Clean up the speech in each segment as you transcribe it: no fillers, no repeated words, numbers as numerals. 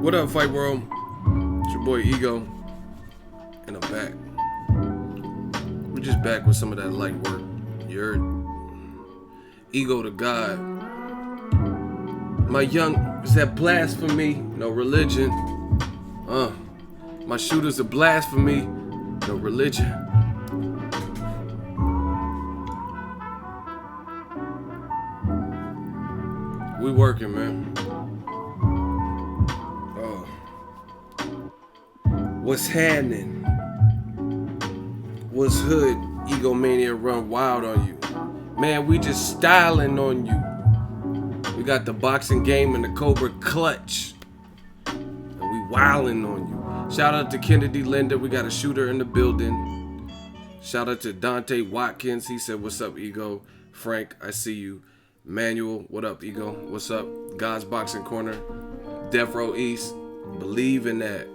What up, Fight World? It's your boy Ego, and I'm back. We're just back with some of that light work. You heard? Ego to God. My young, is that blasphemy? No religion. My shooters are blasphemy. No religion. We working, man. What's happening? What's hood? Egomania run wild on you. Man, we just styling on you. We got the boxing game and the Cobra clutch. And we wilding on you. Shout out to Kennedy Linder. We got a shooter in the building. Shout out to Deontay Watkins. He said, what's up, Ego? Frank, I see you. Manuel, what up, Ego? What's up? God's Boxing Corner. Death Row East. Believe in that.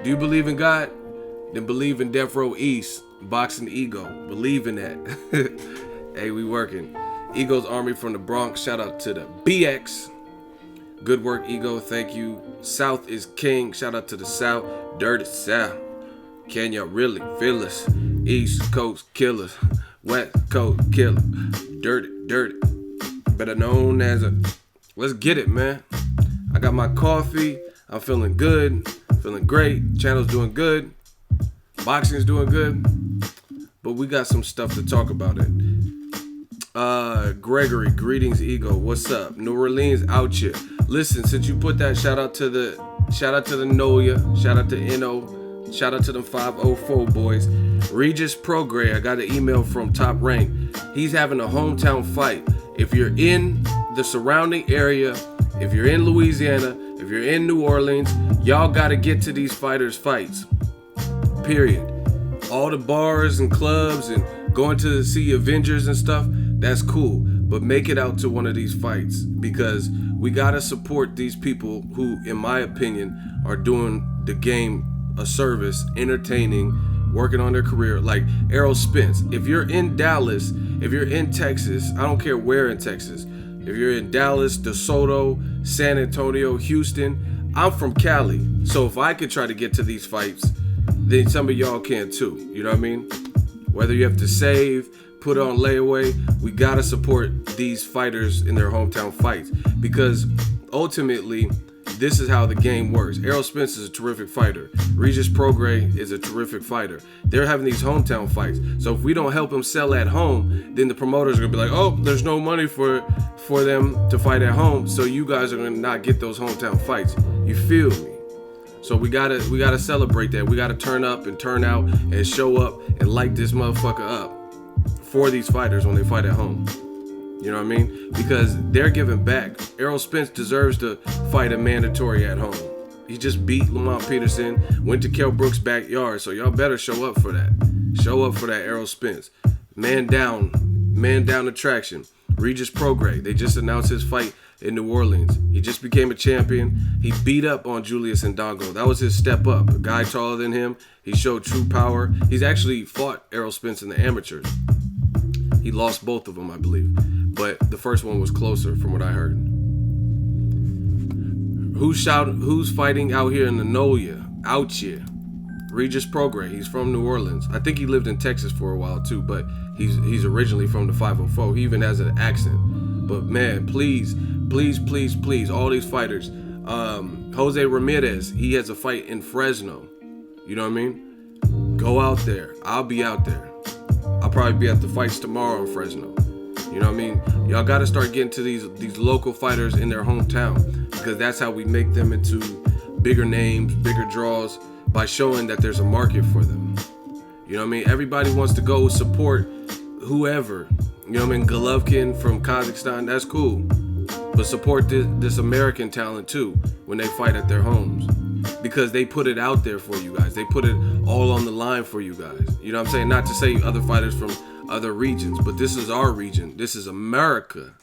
Do you believe in God? Then believe in Death Row East. Boxing Ego. Believe in that. Hey, we working. Ego's Army from the Bronx. Shout out to the BX. Good work, Ego. Thank you. South is king. Shout out to the South. Dirty South. Can y'all really feel us? East Coast killers. West Coast killer. Dirty. Better known as a... Let's get it, man. I got my coffee. I'm feeling good. Feeling great. Channel's doing good. Boxing's doing good. But we got some stuff to talk about it. Gregory, greetings, Ego. What's up? New Orleans out here. Listen, since you put that, shout out to the Noya. Shout out to NO. Shout out to them 504 boys. Regis Progray, I got an email from Top Rank. He's having a hometown fight. If you're in the surrounding area, if you're in Louisiana, if you're in New Orleans, y'all got to get to these fighters' fights. Period. All the bars and clubs and going to see Avengers and stuff, that's cool. But make it out to one of these fights because we got to support these people who, in my opinion, are doing the game a service, entertaining, working on their career. Like Errol Spence. If you're in Dallas, if you're in Texas, I don't care where in Texas. If you're in Dallas, DeSoto, San Antonio, Houston, I'm from Cali. So if I could try to get to these fights, then some of y'all can too. You know what I mean? Whether you have to save, put on layaway, we gotta support these fighters in their hometown fights. Because ultimately, this is how the game works. Errol Spence is a terrific fighter. Regis Progray is a terrific fighter. They're having these hometown fights. So if we don't help them sell at home, then the promoters are gonna be like, oh, there's no money for them to fight at home. So you guys are gonna not get those hometown fights. You feel me? So we gotta celebrate that. We gotta turn up and turn out and show up and light this motherfucker up for these fighters when they fight at home. You know what I mean? Because they're giving back. Errol Spence deserves to fight a mandatory at home. He just beat Lamont Peterson, went to Kell Brook's backyard, so y'all better show up for that. Show up for that Errol Spence. Man down attraction. Regis Progray, they just announced his fight in New Orleans. He just became a champion. He beat up on Julius Ndongo. That was his step up. A guy taller than him. He showed true power. He's actually fought Errol Spence in the amateurs. He lost both of them, I believe. But the first one was closer from what I heard. Who's fighting out here in the Noya? Out here. Regis Progray. He's from New Orleans. I think he lived in Texas for a while too, but he's originally from the 504. He even has an accent. But man, please, all these fighters. Jose Ramirez, he has a fight in Fresno. You know what I mean? Go out there. I'll be out there. I'll probably be at the fights tomorrow in Fresno. You know what I mean? Y'all got to start getting to these local fighters in their hometown because that's how we make them into bigger names, bigger draws by showing that there's a market for them. You know what I mean? Everybody wants to go support whoever. You know what I mean? Golovkin from Kazakhstan, that's cool. But support this American talent too when they fight at their homes because they put it out there for you guys. They put it all on the line for you guys. You know what I'm saying? Not to say other fighters from other regions, but this is our region. This is America.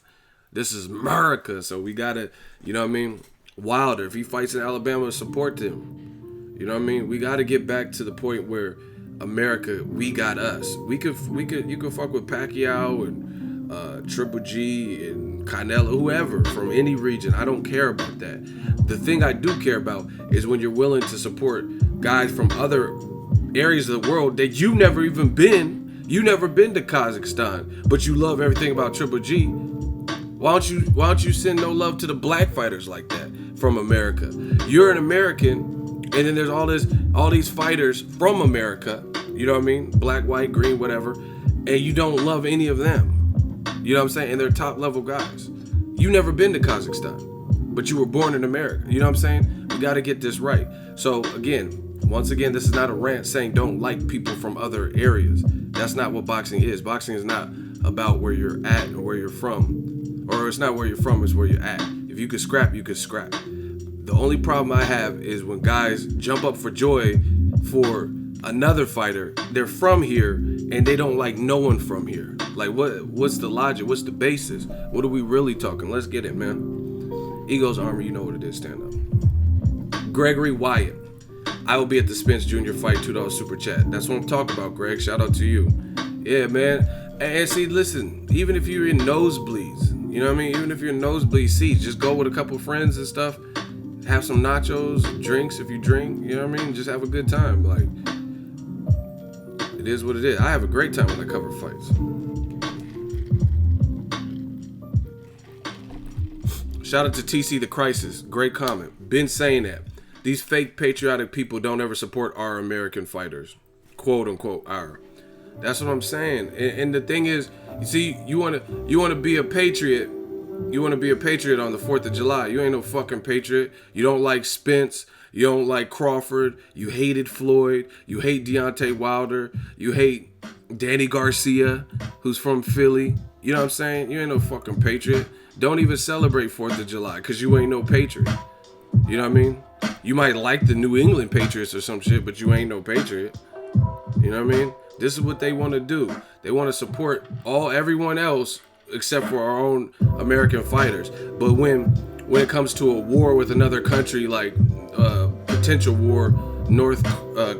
So we gotta, you know what I mean? Wilder, if he fights in Alabama, support him. You know what I mean? We gotta get back to the point where America, we got us. You could fuck with Pacquiao and Triple G and Canelo, whoever from any region. I don't care about that. The thing I do care about is when you're willing to support guys from other areas of the world that you've never even been. You never been to Kazakhstan, but you love everything about Triple G. Why don't you send no love to the black fighters like that from America? You're an American, and then there's all these fighters from America. You know what I mean? Black, white, green, whatever, and you don't love any of them. You know what I'm saying? And they're top level guys. You never been to Kazakhstan, but you were born in America. You know what I'm saying? We got to get this right. So once again, this is not a rant saying don't like people from other areas. That's not what boxing is. Boxing is not about where you're at or where you're from. Or it's not where you're from, it's where you're at. If you could scrap, you could scrap. The only problem I have is when guys jump up for joy for another fighter. They're from here and they don't like no one from here. Like what's the logic? What's the basis? What are we really talking? Let's get it, man. Eagles Armor, you know what it is. Stand up. Gregory Wyatt. I will be at the Spence Jr. fight, $2 super chat. That's what I'm talking about, Greg. Shout out to you. Yeah, man. And see, listen, even if you're in nosebleeds, you know what I mean? Even if you're in nosebleed seats, just go with a couple friends and stuff. Have some nachos, drinks if you drink, you know what I mean? Just have a good time. Like, it is what it is. I have a great time when I cover fights. Shout out to TC The Crisis. Great comment. Been saying that. These fake patriotic people don't ever support our American fighters. Quote unquote our. That's what I'm saying. And the thing is, you see, you wanna be a patriot. You wanna be a patriot on the 4th of July. You ain't no fucking patriot. You don't like Spence. You don't like Crawford. You hated Floyd. You hate Deontay Wilder. You hate Danny Garcia, who's from Philly. You know what I'm saying? You ain't no fucking patriot. Don't even celebrate 4th of July because you ain't no patriot. You know what I mean? You might like the New England Patriots or some shit, but you ain't no patriot. You know what I mean? This is what they want to do. They want to support everyone else except for our own American fighters. But when it comes to a war with another country, like potential war, North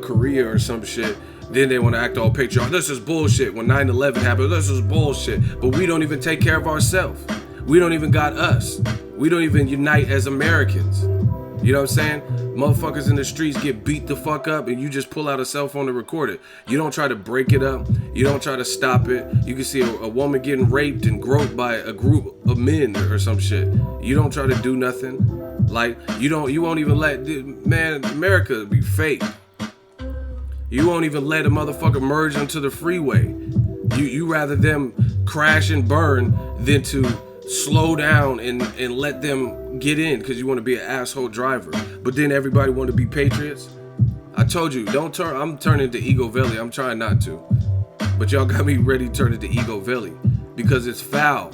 Korea or some shit, then they want to act all patriotic. This is bullshit. When 9/11 happened, this is bullshit. But we don't even take care of ourselves. We don't even got us. We don't even unite as Americans. You know what I'm saying? Motherfuckers in the streets get beat the fuck up and you just pull out a cell phone to record it. You don't try to break it up. You don't try to stop it. You can see a woman getting raped and groped by a group of men or some shit. You don't try to do nothing. Like, you won't even let, man, America be fake. You won't even let a motherfucker merge onto the freeway. You rather them crash and burn than to slow down and let them get in because you want to be an asshole driver. But then everybody want to be patriots. I told you, I'm turning to Ego Valley. I'm trying not to. But y'all got me ready to turn into Ego Valley because it's foul.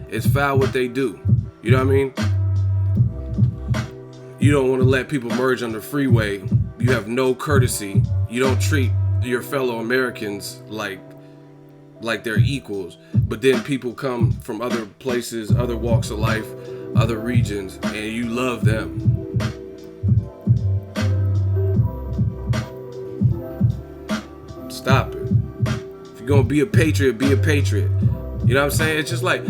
It's foul what they do. You know what I mean? You don't want to let people merge on the freeway. You have no courtesy. You don't treat your fellow Americans like they're equals. But then people come from other places, other walks of life, other regions, and you love them. Stop it. If you're gonna be a patriot, be a patriot. You know what I'm saying? It's just like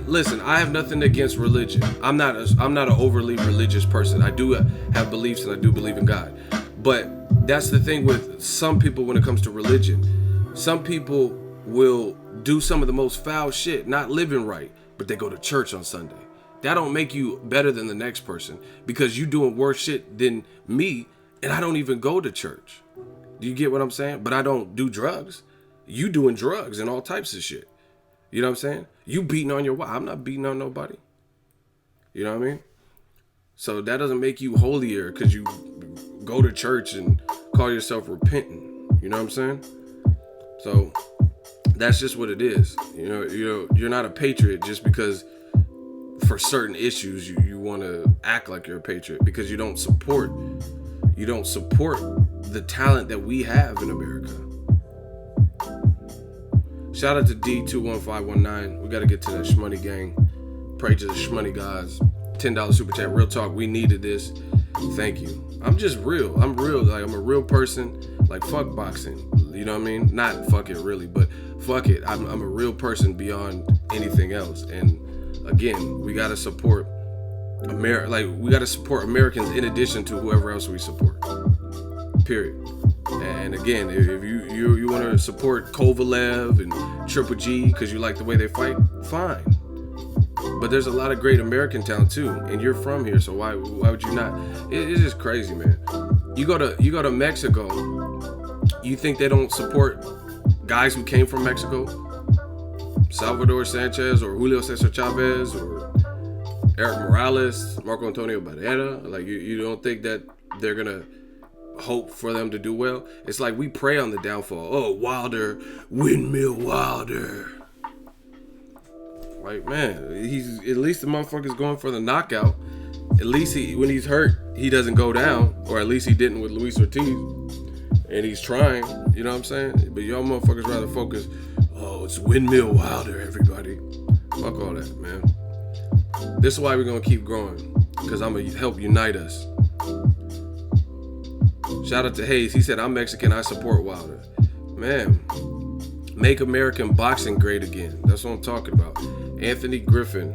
listen, I have nothing against religion. I'm not an overly religious person. I do have beliefs and I do believe in God. But that's the thing with some people when it comes to religion. Some people will do some of the most foul shit, not living right, but they go to church on Sunday. That don't make you better than the next person because you doing worse shit than me and I don't even go to church. Do you get what I'm saying? But I don't do drugs. You doing drugs and all types of shit. You know what I'm saying? You beating on your wife. I'm not beating on nobody. You know what I mean? So that doesn't make you holier because you go to church and call yourself repentant. You know what I'm saying? So that's just what it is. You know, you're not a patriot just because for certain issues you want to act like you're a patriot because you don't support the talent that we have in America. Shout out to D21519. We got to get to that Shmoney gang. Pray to the Shmoney guys. $10 super chat. Real talk. We needed this. Thank you. I'm just real. I'm real. Like, I'm a real person. Like, fuck boxing. You know what I mean? Not fuck it really, but fuck it. I'm a real person beyond anything else. And again, we gotta support we gotta support Americans in addition to whoever else we support. Period. And again, if you want to support Kovalev and Triple G because you like the way they fight, fine. But there's a lot of great American talent too, and you're from here, so why would you not? It's just crazy, man. You go to Mexico, you think they don't support guys who came from Mexico? Salvador Sanchez or Julio Cesar Chavez or Eric Morales, Marco Antonio Barrera. Like you don't think that they're gonna hope for them to do well? It's like we prey on the downfall. Oh, Wilder, Windmill Wilder. Like, man, he's at least the motherfucker's going for the knockout. At least when he's hurt, he doesn't go down, or at least he didn't with Luis Ortiz. And he's trying, you know what I'm saying? But y'all motherfuckers rather focus. Oh, it's Windmill Wilder, everybody. Fuck all that, man. This is why we're gonna keep growing, because I'm gonna help unite us. Shout out to Hayes. He said, I'm Mexican, I support Wilder. Man, make American boxing great again. That's what I'm talking about. Anthony Griffin,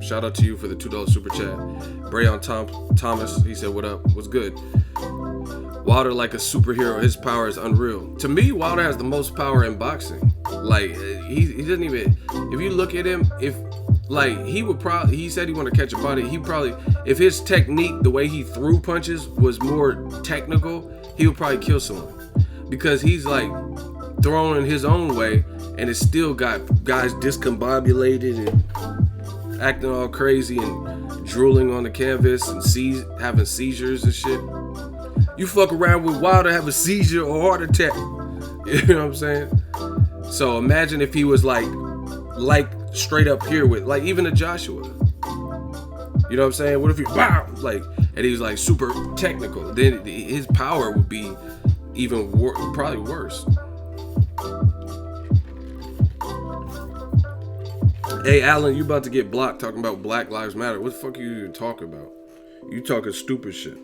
shout out to you for the $2 super chat. Brayon Thomas, he said, what up? What's good? Wilder like a superhero. His power is unreal. To me, Wilder has the most power in boxing. Like, he doesn't even, if you look at him, he said he wanted to catch a body. He probably, if his technique, the way he threw punches was more technical, he would probably kill someone. Because he's like throwing in his own way, and it's still got guys discombobulated and acting all crazy and drooling on the canvas and having seizures and shit. You fuck around with Wilder, have a seizure or heart attack. You know what I'm saying? So imagine if he was like straight up here with, like, even a Joshua. You know what I'm saying? What if he, and he's like super technical? Then his power would be even probably worse. Hey, Alan, you about to get blocked talking about Black Lives Matter. What the fuck are you even talking about? You talking stupid shit.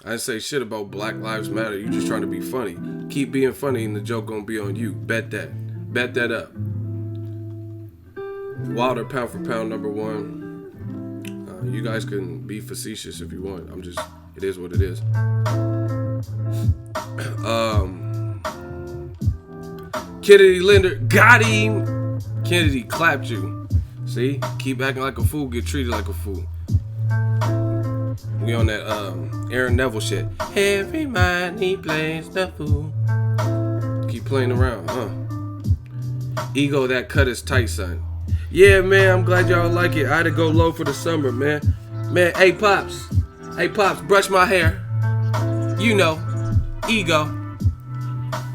I didn't say shit about Black Lives Matter. You just trying to be funny. Keep being funny and the joke gonna be on you. Bet that. Bet that up. Wilder pound for pound number one. You guys can be facetious if you want. It is what it is. Kennedy Linder, got him. Kennedy clapped you. See? Keep acting like a fool, get treated like a fool. We on that Aaron Neville shit. Every man he plays the fool. Keep playing around, huh? Ego, that cut is tight, son. Yeah, man, I'm glad y'all like it. I had to go low for the summer, man. Man, hey, Pops. Hey, Pops, brush my hair. You know, Ego.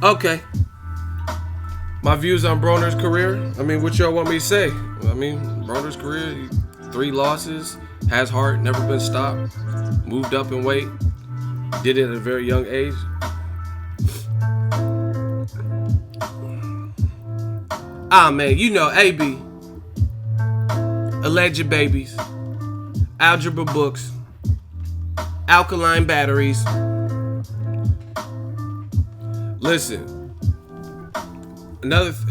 Okay. My views on Broner's career? I mean, what y'all want me to say? I mean, Broner's career, 3 losses, has heart, never been stopped, moved up in weight, did it at a very young age. Man, you know, AB, alleged babies, algebra books, alkaline batteries. Listen.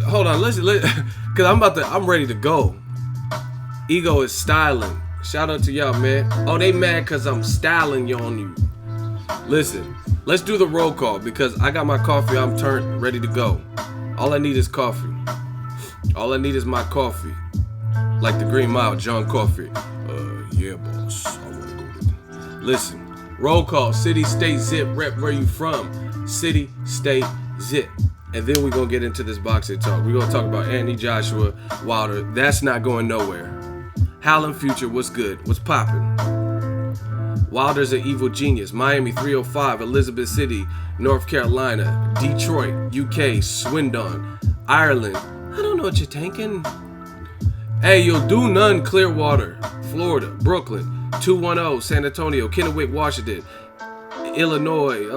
Hold on, listen, cause I'm ready to go. Ego is styling. Shout out to y'all, man. Oh, they mad cause I'm styling on you. Listen, let's do the roll call because I got my coffee. I'm turned, ready to go. All I need is coffee. All I need is my coffee. Like the Green Mile, John Coffee. Yeah, boss. I wanna go to. Listen, roll call. City, state, zip. Rep where you from. City, state, zip. And then we're going to get into this boxing talk. We're going to talk about Anthony Joshua, Wilder. That's not going nowhere. Howlin' Future, what's good? What's poppin'? Wilder's an evil genius. Miami 305, Elizabeth City, North Carolina, Detroit, UK, Swindon, Ireland. I don't know what you're thinking. Hey, you'll do none, Clearwater, Florida, Brooklyn, 210, San Antonio, Kennewick, Washington, Illinois,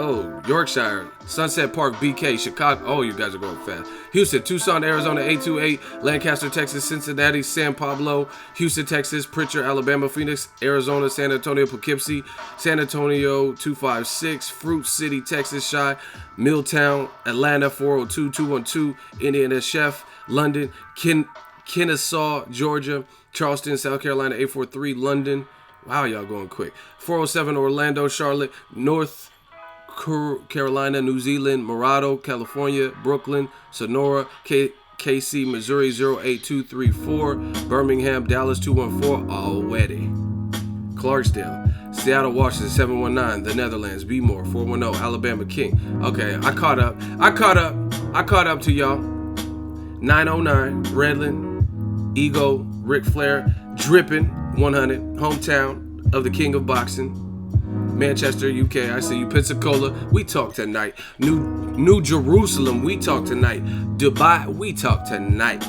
Yorkshire, Sunset Park, BK, Chicago. Oh, you guys are going fast. Houston, Tucson, Arizona, 828, Lancaster, Texas, Cincinnati, San Pablo, Houston, Texas, Pritchard, Alabama, Phoenix, Arizona, San Antonio, Poughkeepsie, San Antonio, 256, Fruit City, Texas, Chi, Milltown, Atlanta, 402, 212, Indiana, Chef, London, Kennesaw, Georgia, Charleston, South Carolina, 843, London. Wow, y'all going quick. 407, Orlando, Charlotte, North Carolina, New Zealand, Morado, California, Brooklyn, Sonora, KC, Missouri, 08234, Birmingham, Dallas, 214, already. Clarksdale, Seattle, Washington, 719, the Netherlands, Bmore, 410, Alabama, King. Okay, I caught up to y'all. 909, Redland, Ego, Ric Flair, Drippin', 100, hometown of the King of Boxing, Manchester, UK, I see you. Pensacola, we talk tonight. New Jerusalem, we talk tonight. Dubai, we talk tonight.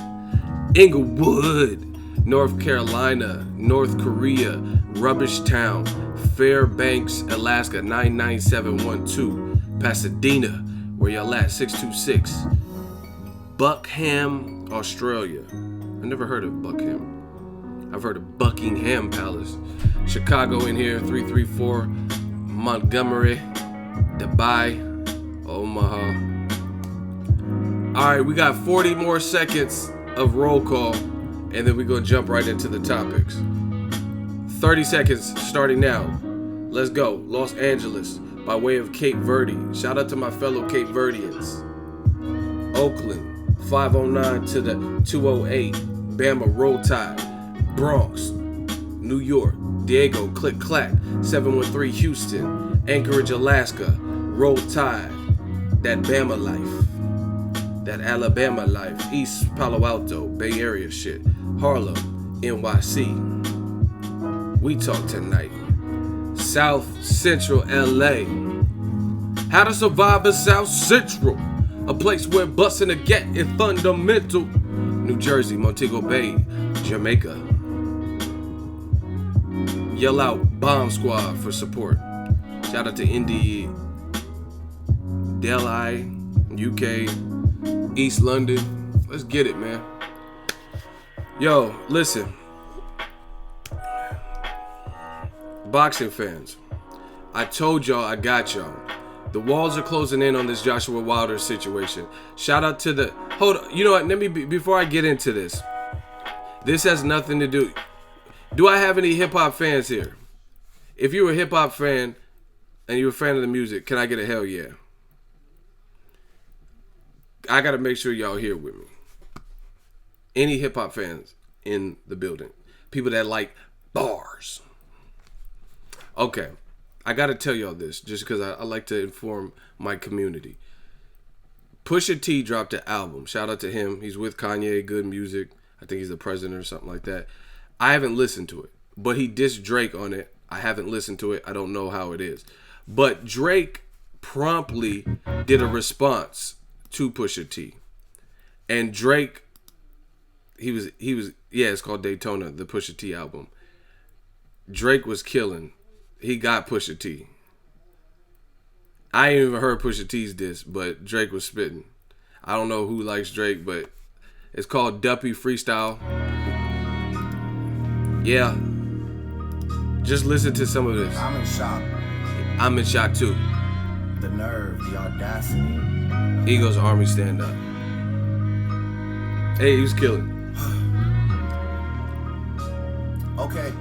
Inglewood, North Carolina, North Korea, Rubbish Town, Fairbanks, Alaska, 99712. Pasadena, where y'all at, 626. Buckham, Australia. I never heard of Buckham. I've heard of Buckingham Palace. Chicago in here, 334. Montgomery, Dubai, Omaha. All right, we got 40 more seconds of roll call, and then we're going to jump right into the topics. 30 seconds starting now. Let's go. Los Angeles by way of Cape Verde. Shout out to my fellow Cape Verdeans. Oakland, 509 to the 208. Bama, Roll Tide. Bronx, New York. Diego, Click Clack, 713 Houston, Anchorage, Alaska, Roll Tide, that Bama life, that Alabama life, East Palo Alto, Bay Area shit, Harlem, NYC, we talk tonight, South Central LA, how to survive in South Central, a place where busting a get is fundamental, New Jersey, Montego Bay, Jamaica. Yell out Bomb Squad for support. Shout out to Indy, Delhi, UK, East London. Let's get it, man. Yo, listen. Boxing fans, I told y'all I got y'all. The walls are closing in on this Joshua Wilder situation. Shout out to the... Hold on. You know what? Let me... Before I get into this. This has nothing to do... Do I have any hip-hop fans here? If you're a hip-hop fan and you're a fan of the music, can I get a hell yeah? I got to make sure y'all here with me. Any hip-hop fans in the building? People that like bars. Okay. I got to tell y'all this just because I like to inform my community. Pusha T dropped an album. Shout out to him. He's with Kanye, good music. I think he's the president or something like that. I haven't listened to it, but he dissed Drake on it. I haven't listened to it. I don't know how it is. But Drake promptly did a response to Pusha T. And Drake, he was it's called Daytona, the Pusha T album. Drake was killing. He got Pusha T. I ain't even heard Pusha T's diss, but Drake was spitting. I don't know who likes Drake, but it's called Duppy Freestyle. Yeah. Just listen to some of this. I'm in shock. I'm in shock too. The nerve, the audacity. Eagles Army stand up. Hey, he was killing. Okay.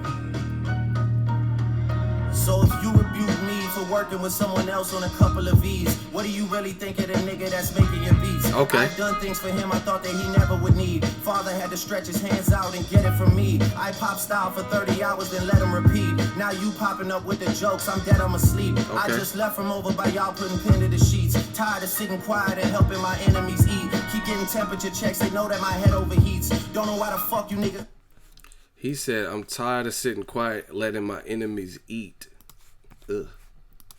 So if you rebuke me for working with someone else on a couple of V's, what do you really think of the nigga that's making your beats? Okay. I've done things for him I thought that he never would need. Father had to stretch his hands out and get it from me. I pop style for 30 hours, then let him repeat. Now you popping up with the jokes, I'm dead, I'm asleep. Okay. I just left from over by y'all putting pen to the sheets. Tired of sitting quiet and helping my enemies eat. Keep getting temperature checks, they know that my head overheats. Don't know why the fuck you niggas. He said, I'm tired of sitting quiet, letting my enemies eat. Ugh.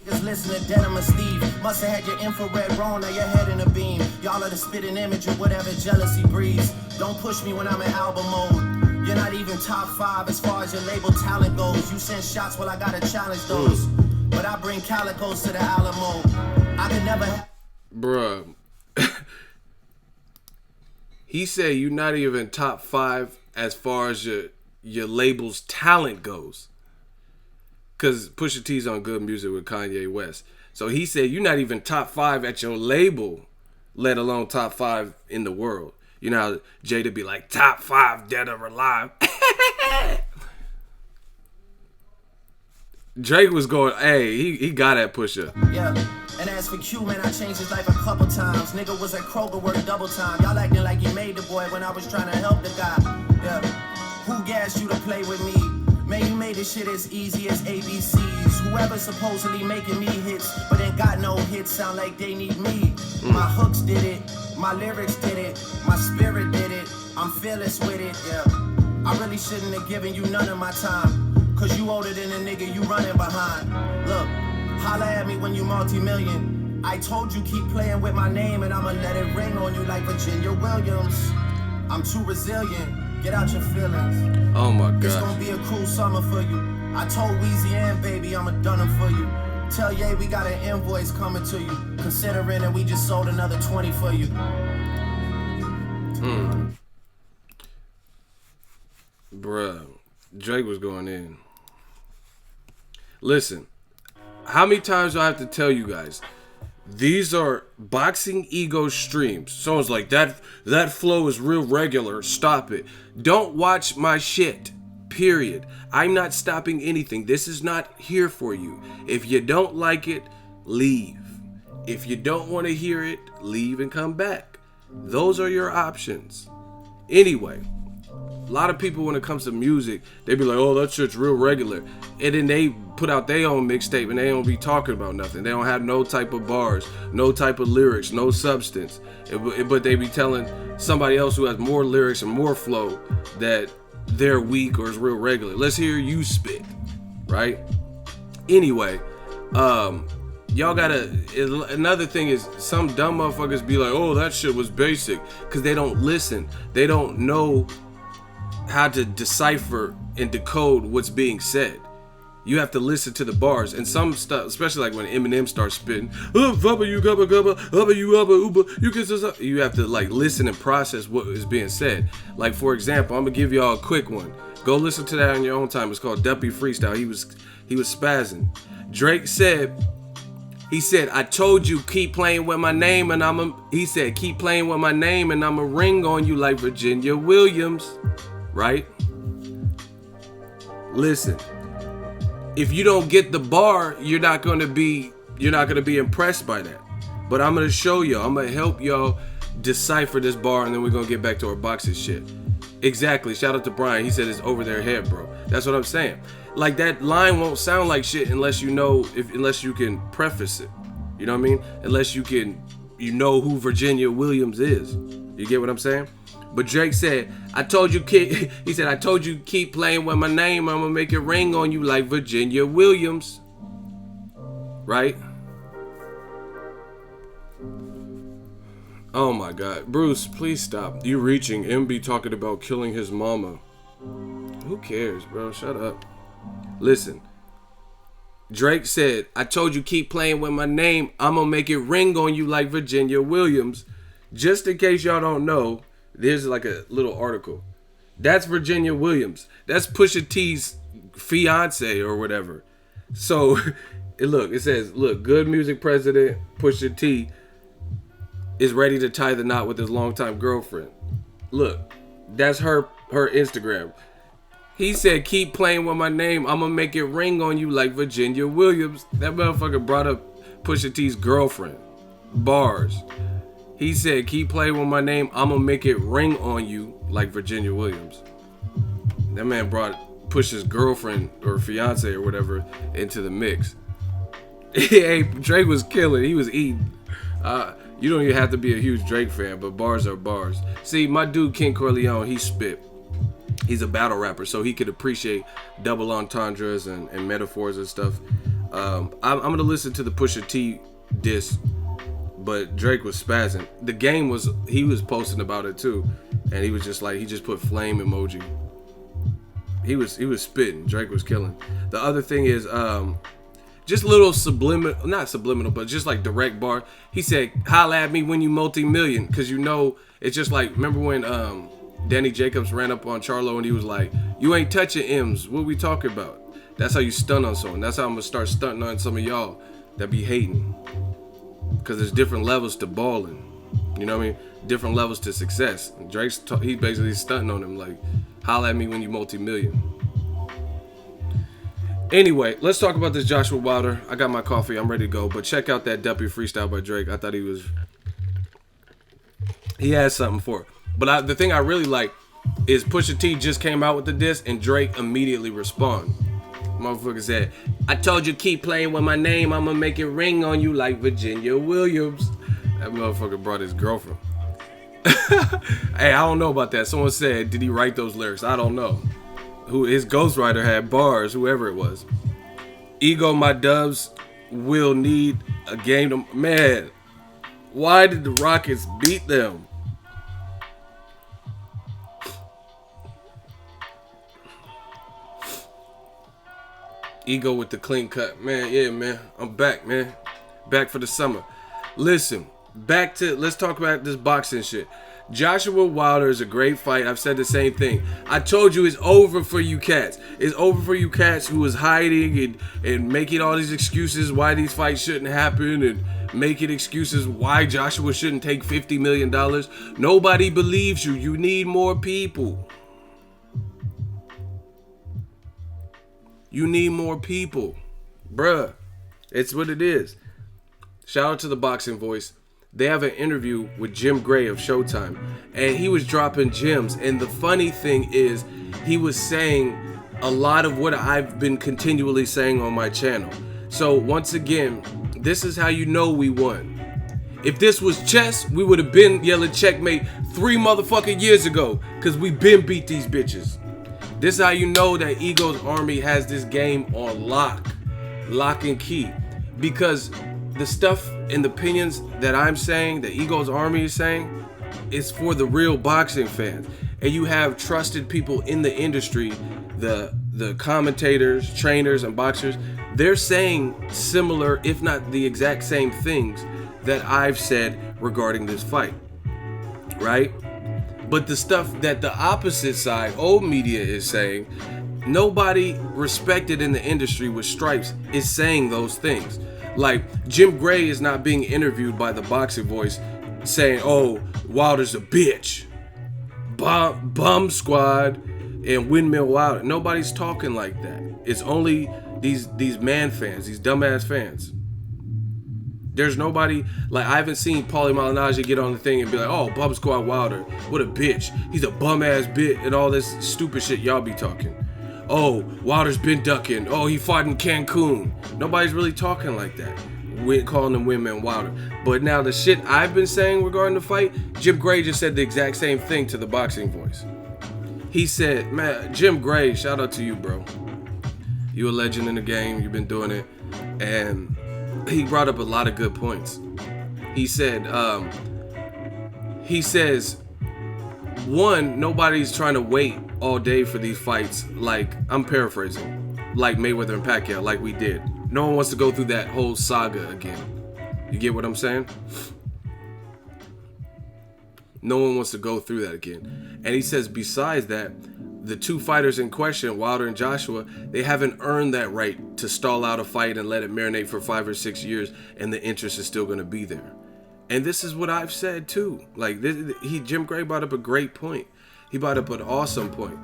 Just listen to Denim and Steve. Must have had your infrared wrong, now your head in a beam. Y'all are the spitting image of whatever jealousy breeds. Don't push me when I'm in album mode. You're not even top 5 as far as your label talent goes. You send shots, well I gotta challenge those. But I bring calicos to the Alamo. I can never... Bruh. He said you're not even top 5 as far as your label's talent goes. Because Pusha T's on Good Music with Kanye West. So he said you're not even top 5 at your label, let alone top 5 in the world. You know how Jada be like, top 5 dead or alive. Drake was going, hey, he got that Pusha. Yeah. And as for Q, man, I changed his life a couple times. Nigga was at Kroger work double time. Y'all acting like you made the boy when I was trying to help the guy. Yeah. Who gassed you to play with me? Man, you made this shit as easy as ABCs. Whoever supposedly making me hits, but ain't got no hits, sound like they need me. My hooks did it, my lyrics did it, my spirit did it. I'm fearless with it, yeah. I really shouldn't have given you none of my time, cause you older than the nigga you running behind. Look, holla at me when you multi-million. I told you keep playing with my name and I'ma let it ring on you like Virginia Williams. I'm too resilient. Get out your feelings. Oh my God. It's gonna be a cool summer for you. I told Weezy and Baby I'ma done them for you. Tell Ye we got an invoice coming to you. Considering that we just sold another 20 for you. Bruh, Drake was going in. Listen, how many times do I have to tell you guys? These are Boxingego streams. Someone's like, that flow is real regular. Stop it. Don't watch my shit. Period. I'm not stopping anything. This is not here for you. If you don't like it, leave. If you don't want to hear it, leave and come back. Those are your options. Anyway, a lot of people when it comes to music, they be like, oh, that shit's real regular. And then they put out their own mixtape and they don't be talking about nothing. They don't have no type of bars, no type of lyrics, no substance. But they be telling somebody else who has more lyrics and more flow that they're weak or is real regular. Let's hear you spit, right? Anyway, y'all gotta, another thing is some dumb motherfuckers be like, oh, that shit was basic, because they don't listen. They don't know how to decipher and decode what's being said. You have to listen to the bars, and some stuff, especially like when Eminem starts spitting, you have to like listen and process what is being said. Like for example, I'm gonna give y'all a quick one. Go listen to that on your own time. It's called Duppy Freestyle. He was spazzing. Drake said, I told you keep playing with my name and keep playing with my name and I'ma ring on you like Virginia Williams. Right? Listen. If you don't get the bar, you're not gonna be impressed by that. But I'm gonna show y'all. I'm gonna help y'all decipher this bar, and then we're gonna get back to our boxing shit. Exactly. Shout out to Brian. He said it's over their head, bro. That's what I'm saying. Like that line won't sound like shit unless you know, unless you can preface it. You know what I mean? Unless you know who Virginia Williams is. You get what I'm saying? But Drake said, I told you keep playing with my name, I'm gonna make it ring on you like Virginia Williams. Right? Oh my God. Bruce, please stop. You reaching. MB talking about killing his mama. Who cares, bro? Shut up. Listen. Drake said, I told you keep playing with my name, I'm gonna make it ring on you like Virginia Williams. Just in case y'all don't know, there's like a little article. That's Virginia Williams. That's Pusha T's fiance or whatever. So, it says, good music president Pusha T is ready to tie the knot with his longtime girlfriend. Look, that's her Instagram. He said, keep playing with my name. I'm going to make it ring on you like Virginia Williams. That motherfucker brought up Pusha T's girlfriend. Bars. He said, keep playing with my name. I'm going to make it ring on you like Virginia Williams. That man brought Pusha's girlfriend or fiance or whatever into the mix. Hey, Drake was killing. He was eating. You don't even have to be a huge Drake fan, but bars are bars. See, my dude King Corleone, he spit. He's a battle rapper, so he could appreciate double entendres and metaphors and stuff. I'm going to listen to the Pusha T diss. But Drake was spazzing. The game he was posting about it too. And he was just like, he just put flame emoji. He was spitting. Drake was killing. The other thing is, just little not subliminal, but just like direct bar. He said, holla at me when you multi-million. Cause it's just like, remember when Danny Jacobs ran up on Charlo and he was like, you ain't touching M's. What we talking about? That's how you stun on someone. That's how I'm gonna start stunting on some of y'all that be hating. Because there's different levels to balling. You know what I mean? Different levels to success. He's basically stunting on him like, holla at me when you multi-million. Anyway, let's talk about this Joshua Wilder. I got my coffee. I'm ready to go. But check out that Duppy freestyle by Drake. I thought he had something for it. But the thing I really like is Pusha T just came out with the diss and Drake immediately responded. Motherfucker said, I told you keep playing with my name. I'm going to make it ring on you like Virginia Williams. That motherfucker brought his girlfriend. Hey, I don't know about that. Someone said, did he write those lyrics? I don't know. Who his ghostwriter had bars, whoever it was. Ego, my dubs will need a game to... Man, why did the Rockets beat them? Ego with the clean cut. Man, yeah, man. I'm back, man. Back for the summer. Listen, let's talk about this boxing shit. Joshua Wilder is a great fight. I've said the same thing. I told you it's over for you cats. It's over for you cats who is hiding and making all these excuses why these fights shouldn't happen and making excuses why Joshua shouldn't take $50 million. Nobody believes you. You need more people. You need more people. Bruh. It's what it is. Shout out to the Boxing Voice. They have an interview with Jim Gray of Showtime, and he was dropping gems. And the funny thing is, he was saying a lot of what I've been continually saying on my channel. So once again, this is how you know we won. If this was chess, we would have been yelling checkmate 3 motherfucking years ago, because we been beat these bitches. This is how you know that Ego's Army has this game on lock and key, because the stuff and the opinions that I'm saying, that Ego's Army is saying, is for the real boxing fans. And you have trusted people in the industry, the commentators, trainers, and boxers. They're saying similar, if not the exact same things that I've said regarding this fight, right? But the stuff that the opposite side, old media, is saying, nobody respected in the industry with stripes is saying those things. Like, Jim Gray is not being interviewed by the Boxing Voice saying, oh, Wilder's a bitch. Bum Squad and Windmill Wilder. Nobody's talking like that. It's only these man fans, these dumbass fans. There's nobody, like, I haven't seen Paulie Malignaggi get on the thing and be like, oh, Bum Squad Wilder, what a bitch. He's a bum ass bitch and all this stupid shit y'all be talking. Oh, Wilder's been ducking. Oh, he fought in Cancun. Nobody's really talking like that. We're calling them women Wilder. But now the shit I've been saying regarding the fight, Jim Gray just said the exact same thing to the Boxing Voice. He said, man, Jim Gray, shout out to you, bro. You a legend in the game. You've been doing it. And he brought up a lot of good points. He said, he says, one, nobody's trying to wait all day for these fights, like, I'm paraphrasing, like Mayweather and Pacquiao, like we did. No one wants to go through that whole saga again. You get what I'm saying? No one wants to go through that again. And he says, besides that, the two fighters in question, Wilder and Joshua, they haven't earned that right to stall out a fight and let it marinate for 5 or 6 years, and the interest is still going to be there. And this is what I've said too. Like, Jim Gray brought up a great point. He brought up an awesome point.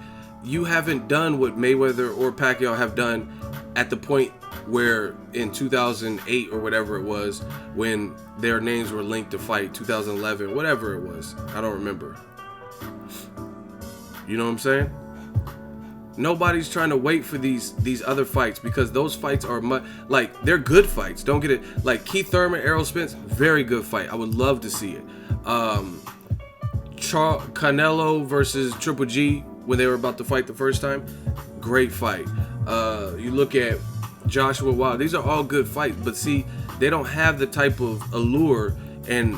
You haven't done what Mayweather or Pacquiao have done at the point where in 2008 or whatever it was, when their names were linked to fight, 2011, whatever it was. I don't remember. You know what I'm saying? Nobody's trying to wait for these other fights, because those fights are like, they're good fights. Don't get it. Like Keith Thurman, Errol Spence, very good fight. I would love to see it. Canelo versus Triple G when they were about to fight the first time, great fight. You look at Joshua Wilder, these are all good fights, but see, they don't have the type of allure and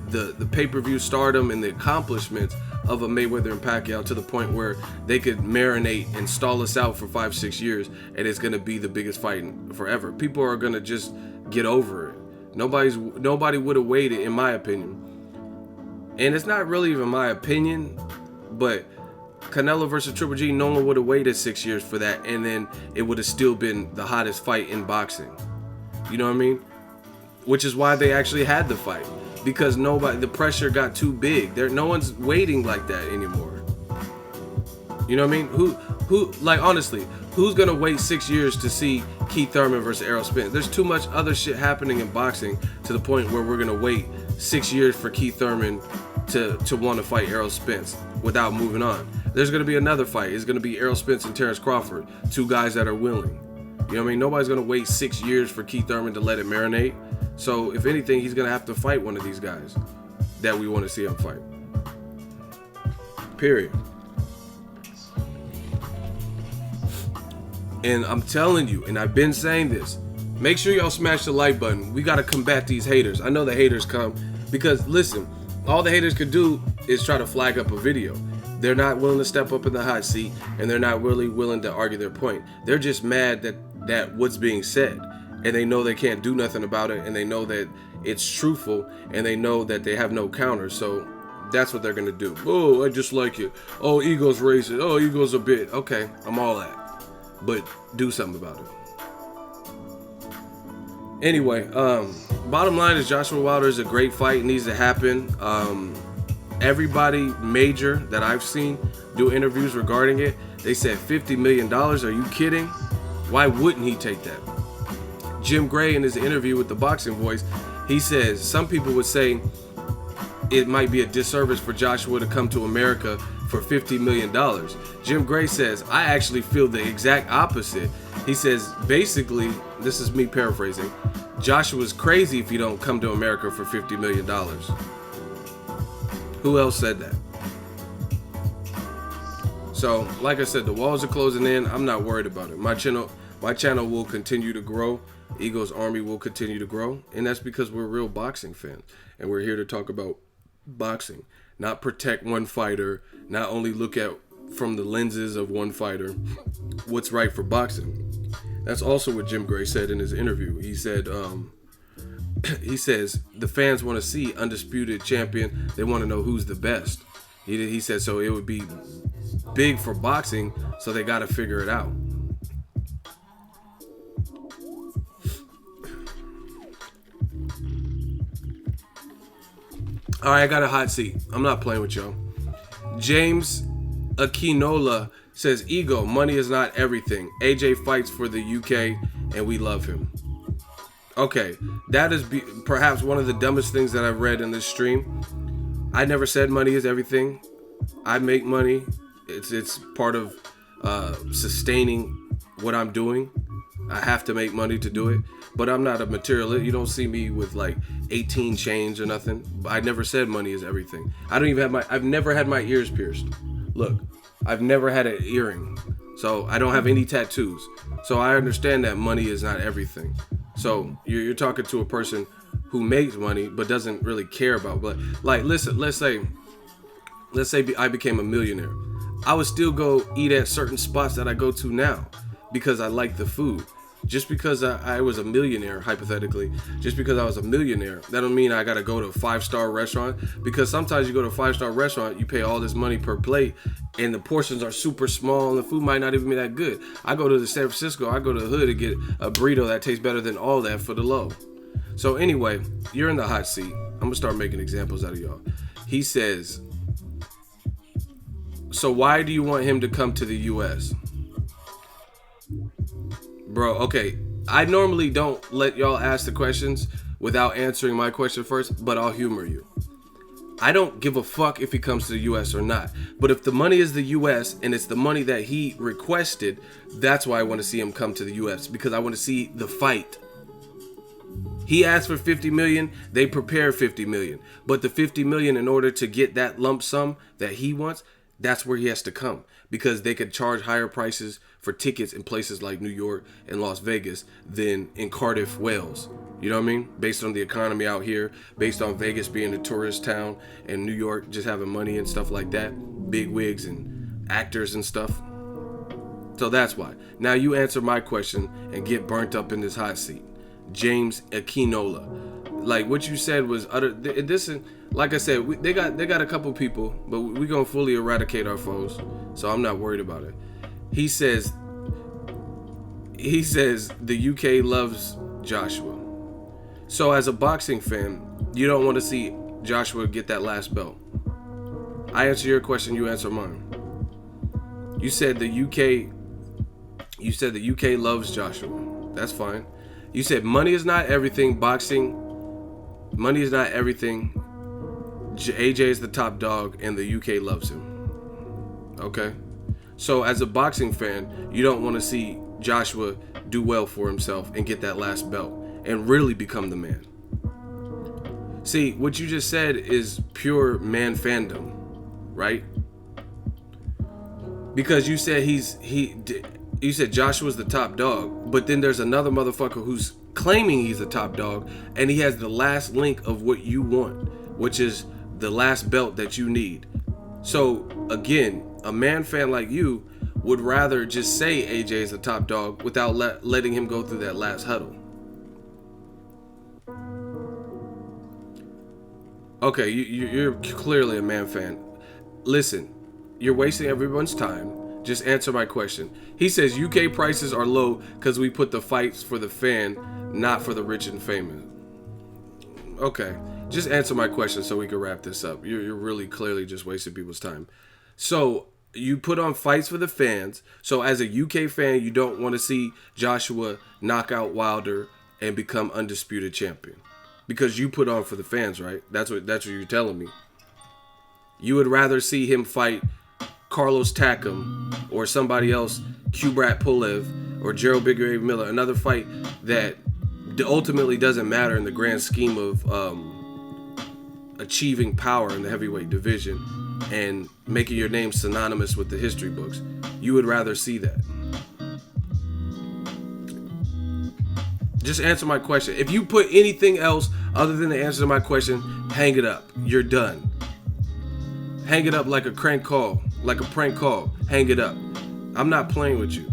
the pay-per-view stardom and the accomplishments of a Mayweather and Pacquiao, to the point where they could marinate and stall us out for 5-6 years and it's gonna be the biggest fight forever. People are gonna just get over it. Nobody would have waited, in my opinion. And it's not really even my opinion, but Canelo versus Triple G, no one would have waited 6 years for that, and then it would have still been the hottest fight in boxing. You know what I mean? Which is why they actually had the fight. because the pressure got too big. No one's waiting like that anymore. You know what I mean? Who like honestly, who's gonna wait 6 years to see Keith Thurman versus Errol Spence? There's too much other shit happening in boxing to the point where we're gonna wait 6 years for Keith Thurman to want to fight Errol Spence without moving on. There's gonna be another fight. It's gonna be Errol Spence and Terrence Crawford, two guys that are willing. You know what I mean? Nobody's gonna wait 6 years for Keith Thurman to let it marinate. So if anything, he's gonna have to fight one of these guys that we want to see him fight. Period. And I'm telling you, and I've been saying this, make sure y'all smash the like button. We gotta combat these haters. I know the haters come because listen, all the haters could do is try to flag up a video. They're not willing to step up in the hot seat, and they're not really willing to argue their point. They're just mad that what's being said, and they know they can't do nothing about it, and they know that it's truthful, and they know that they have no counter. So that's what they're gonna do. Oh, I just like it. Oh, ego's racist. Oh, ego's a bit. Okay, I'm all that, but do something about it. Anyway, bottom line is Joshua Wilder is a great fight. It needs to happen. Everybody major that I've seen do interviews regarding it, they said $50 million. Are you kidding? Why wouldn't he take that? Jim Gray in his interview with the Boxing Voice, he says some people would say it might be a disservice for Joshua to come to America for $50 million. Jim Gray says, I actually feel the exact opposite. He says, basically, this is me paraphrasing, Joshua's crazy if you don't come to America for $50 million. Who else said that? So, like I said, the walls are closing in. I'm not worried about it. My channel will continue to grow. Ego's Army will continue to grow. And that's because we're real boxing fans. And we're here to talk about boxing. Not protect one fighter. Not only look at from the lenses of one fighter what's right for boxing. That's also what Jim Gray said in his interview. He said, he says the fans want to see undisputed champion. They want to know who's the best. He said so it would be big for boxing, so they got to figure it out. All right, I got a hot seat. I'm not playing with y'all. James Akinola says, Ego, money is not everything. AJ fights for the UK and we love him. Okay, that is perhaps one of the dumbest things that I've read in this stream. I never said money is everything. I make money. It's part of sustaining what I'm doing. I have to make money to do it. But I'm not a materialist. You don't see me with like 18 chains or nothing. I never said money is everything. I've never had my ears pierced. Look, I've never had an earring. So I don't have any tattoos. So I understand that money is not everything. So you're talking to a person who makes money but doesn't really care about. But like, listen, let's say I became a millionaire. I would still go eat at certain spots that I go to now because I like the food. Just because I was a millionaire, hypothetically, just because I was a millionaire, that don't mean I gotta go to a 5-star restaurant. Because sometimes you go to a 5-star restaurant, you pay all this money per plate, and the portions are super small, and the food might not even be that good. I go to the San Francisco, I go to the hood to get a burrito that tastes better than all that for the low. So anyway, you're in the hot seat. I'm gonna start making examples out of y'all. He says, so why do you want him to come to the U.S.? Bro, okay, I normally don't let y'all ask the questions without answering my question first, but I'll humor you. I don't give a fuck if he comes to the U.S. or not. But if the money is the U.S. and it's the money that he requested, that's why I want to see him come to the U.S. because I want to see the fight. He asked for 50 million, they prepare 50 million. But the 50 million, in order to get that lump sum that he wants, that's where he has to come, because they could charge higher prices for tickets in places like New York and Las Vegas than in Cardiff, Wales. You know what I mean? Based on the economy out here, based on Vegas being a tourist town and New York just having money and stuff like that, big wigs and actors and stuff. So that's why. Now you answer my question and get burnt up in this hot seat. James Akinola. Like what you said was utter. This is, like I said, they got a couple people, but we gonna fully eradicate our foes. So I'm not worried about it. He says the UK loves Joshua. So as a boxing fan, You don't want to see Joshua get that last belt. I answer your question, you answer mine. You said the UK loves Joshua. That's fine. You said money is not everything. Money is not everything. AJ is the top dog and the UK loves him. Okay? So as a boxing fan, you don't want to see Joshua do well for himself and get that last belt and really become the man. See, what you just said is pure man fandom, right? Because you said you said Joshua's the top dog, but then there's another motherfucker who's claiming he's the top dog, and he has the last link of what you want, which is the last belt that you need. So again, a man fan like you would rather just say AJ is the top dog without letting him go through that last huddle. Okay, you're clearly a man fan. Listen, you're wasting everyone's time. Just answer my question. He says UK prices are low because we put the fights for the fan, not for the rich and famous. Okay, just answer my question so we can wrap this up. You're really clearly just wasting people's time. So you put on fights for the fans. So as a UK fan, you don't want to see Joshua knock out Wilder and become undisputed champion because you put on for the fans, right? That's what you're telling me. You would rather see him fight Carlos Takam or somebody else, Kubrat Pulev or Gerald Big Ray Miller, another fight that ultimately doesn't matter in the grand scheme of achieving power in the heavyweight division and making your name synonymous with the history books. You would rather see that. Just answer my question. If you put anything else other than the answer to my question, hang it up. You're done. Hang it up like a prank call. Like a prank call. Hang it up. I'm not playing with you.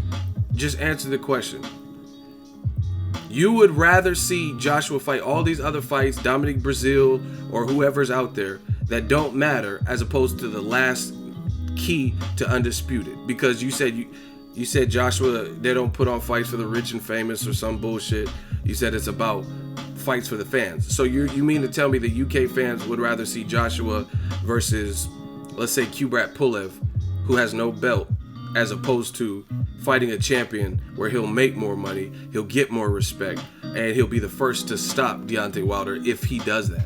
Just answer the question. You would rather see Joshua fight all these other fights, Dominic Brazil or whoever's out there that don't matter, as opposed to the last key to undisputed. Because you said Joshua, they don't put on fights for the rich and famous or some bullshit. You said it's about fights for the fans. So you mean to tell me the UK fans would rather see Joshua versus, let's say, Kubrat Pulev, who has no belt, as opposed to fighting a champion where he'll make more money, he'll get more respect, and he'll be the first to stop Deontay Wilder if he does that.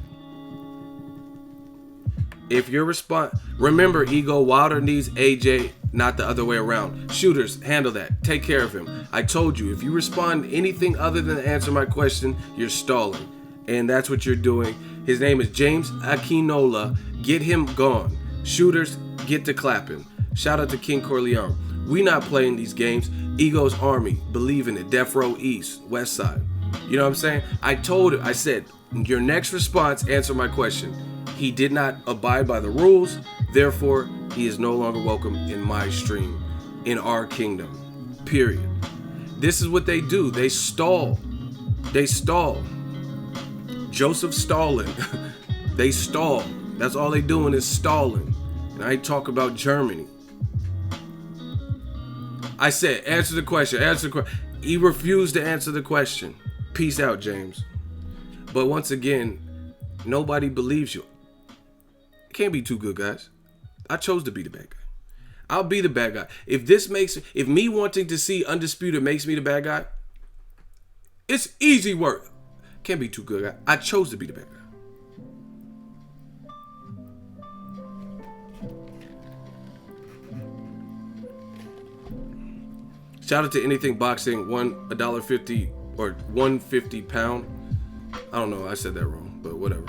If your response, remember, Ego, Wilder needs AJ, not the other way around. Shooters, handle that. Take care of him. I told you, if you respond anything other than answer my question, you're stalling. And that's what you're doing. His name is James Akinola. Get him gone. Shooters, get to clapping. Shout out to King Corleone. We not playing these games. Ego's Army. Believe in it. Death Row East. West Side. You know what I'm saying? I said, your next response, answer my question. He did not abide by the rules. Therefore, he is no longer welcome in my stream. In our kingdom. Period. This is what they do. They stall. They stall. Joseph Stalin. They stall. That's all they doing is stalling. And I ain't talking about Germany. I said, answer the question. Answer the question. He refused to answer the question. Peace out, James. But once again, nobody believes you. Can't be too good, guys. I chose to be the bad guy. I'll be the bad guy. If me wanting to see Undisputed makes me the bad guy, it's easy work. Can't be too good, guy. I chose to be the bad guy. Shout out to Anything Boxing, $1.50 or $1.50 pound. I don't know, I said that wrong, but whatever.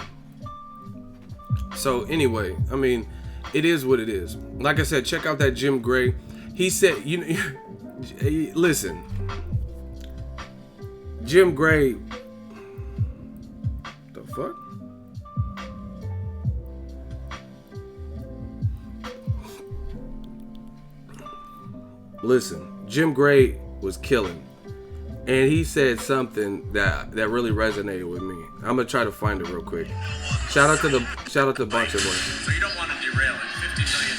So anyway, I mean, it is what it is. Like I said, check out that Jim Gray. He said, listen, Jim Gray, the fuck? Listen, Jim Gray was killing, and he said something that really resonated with me. I'm gonna try to find it real quick. Shout out to Boxingego. So you don't want to derail it. $50 million.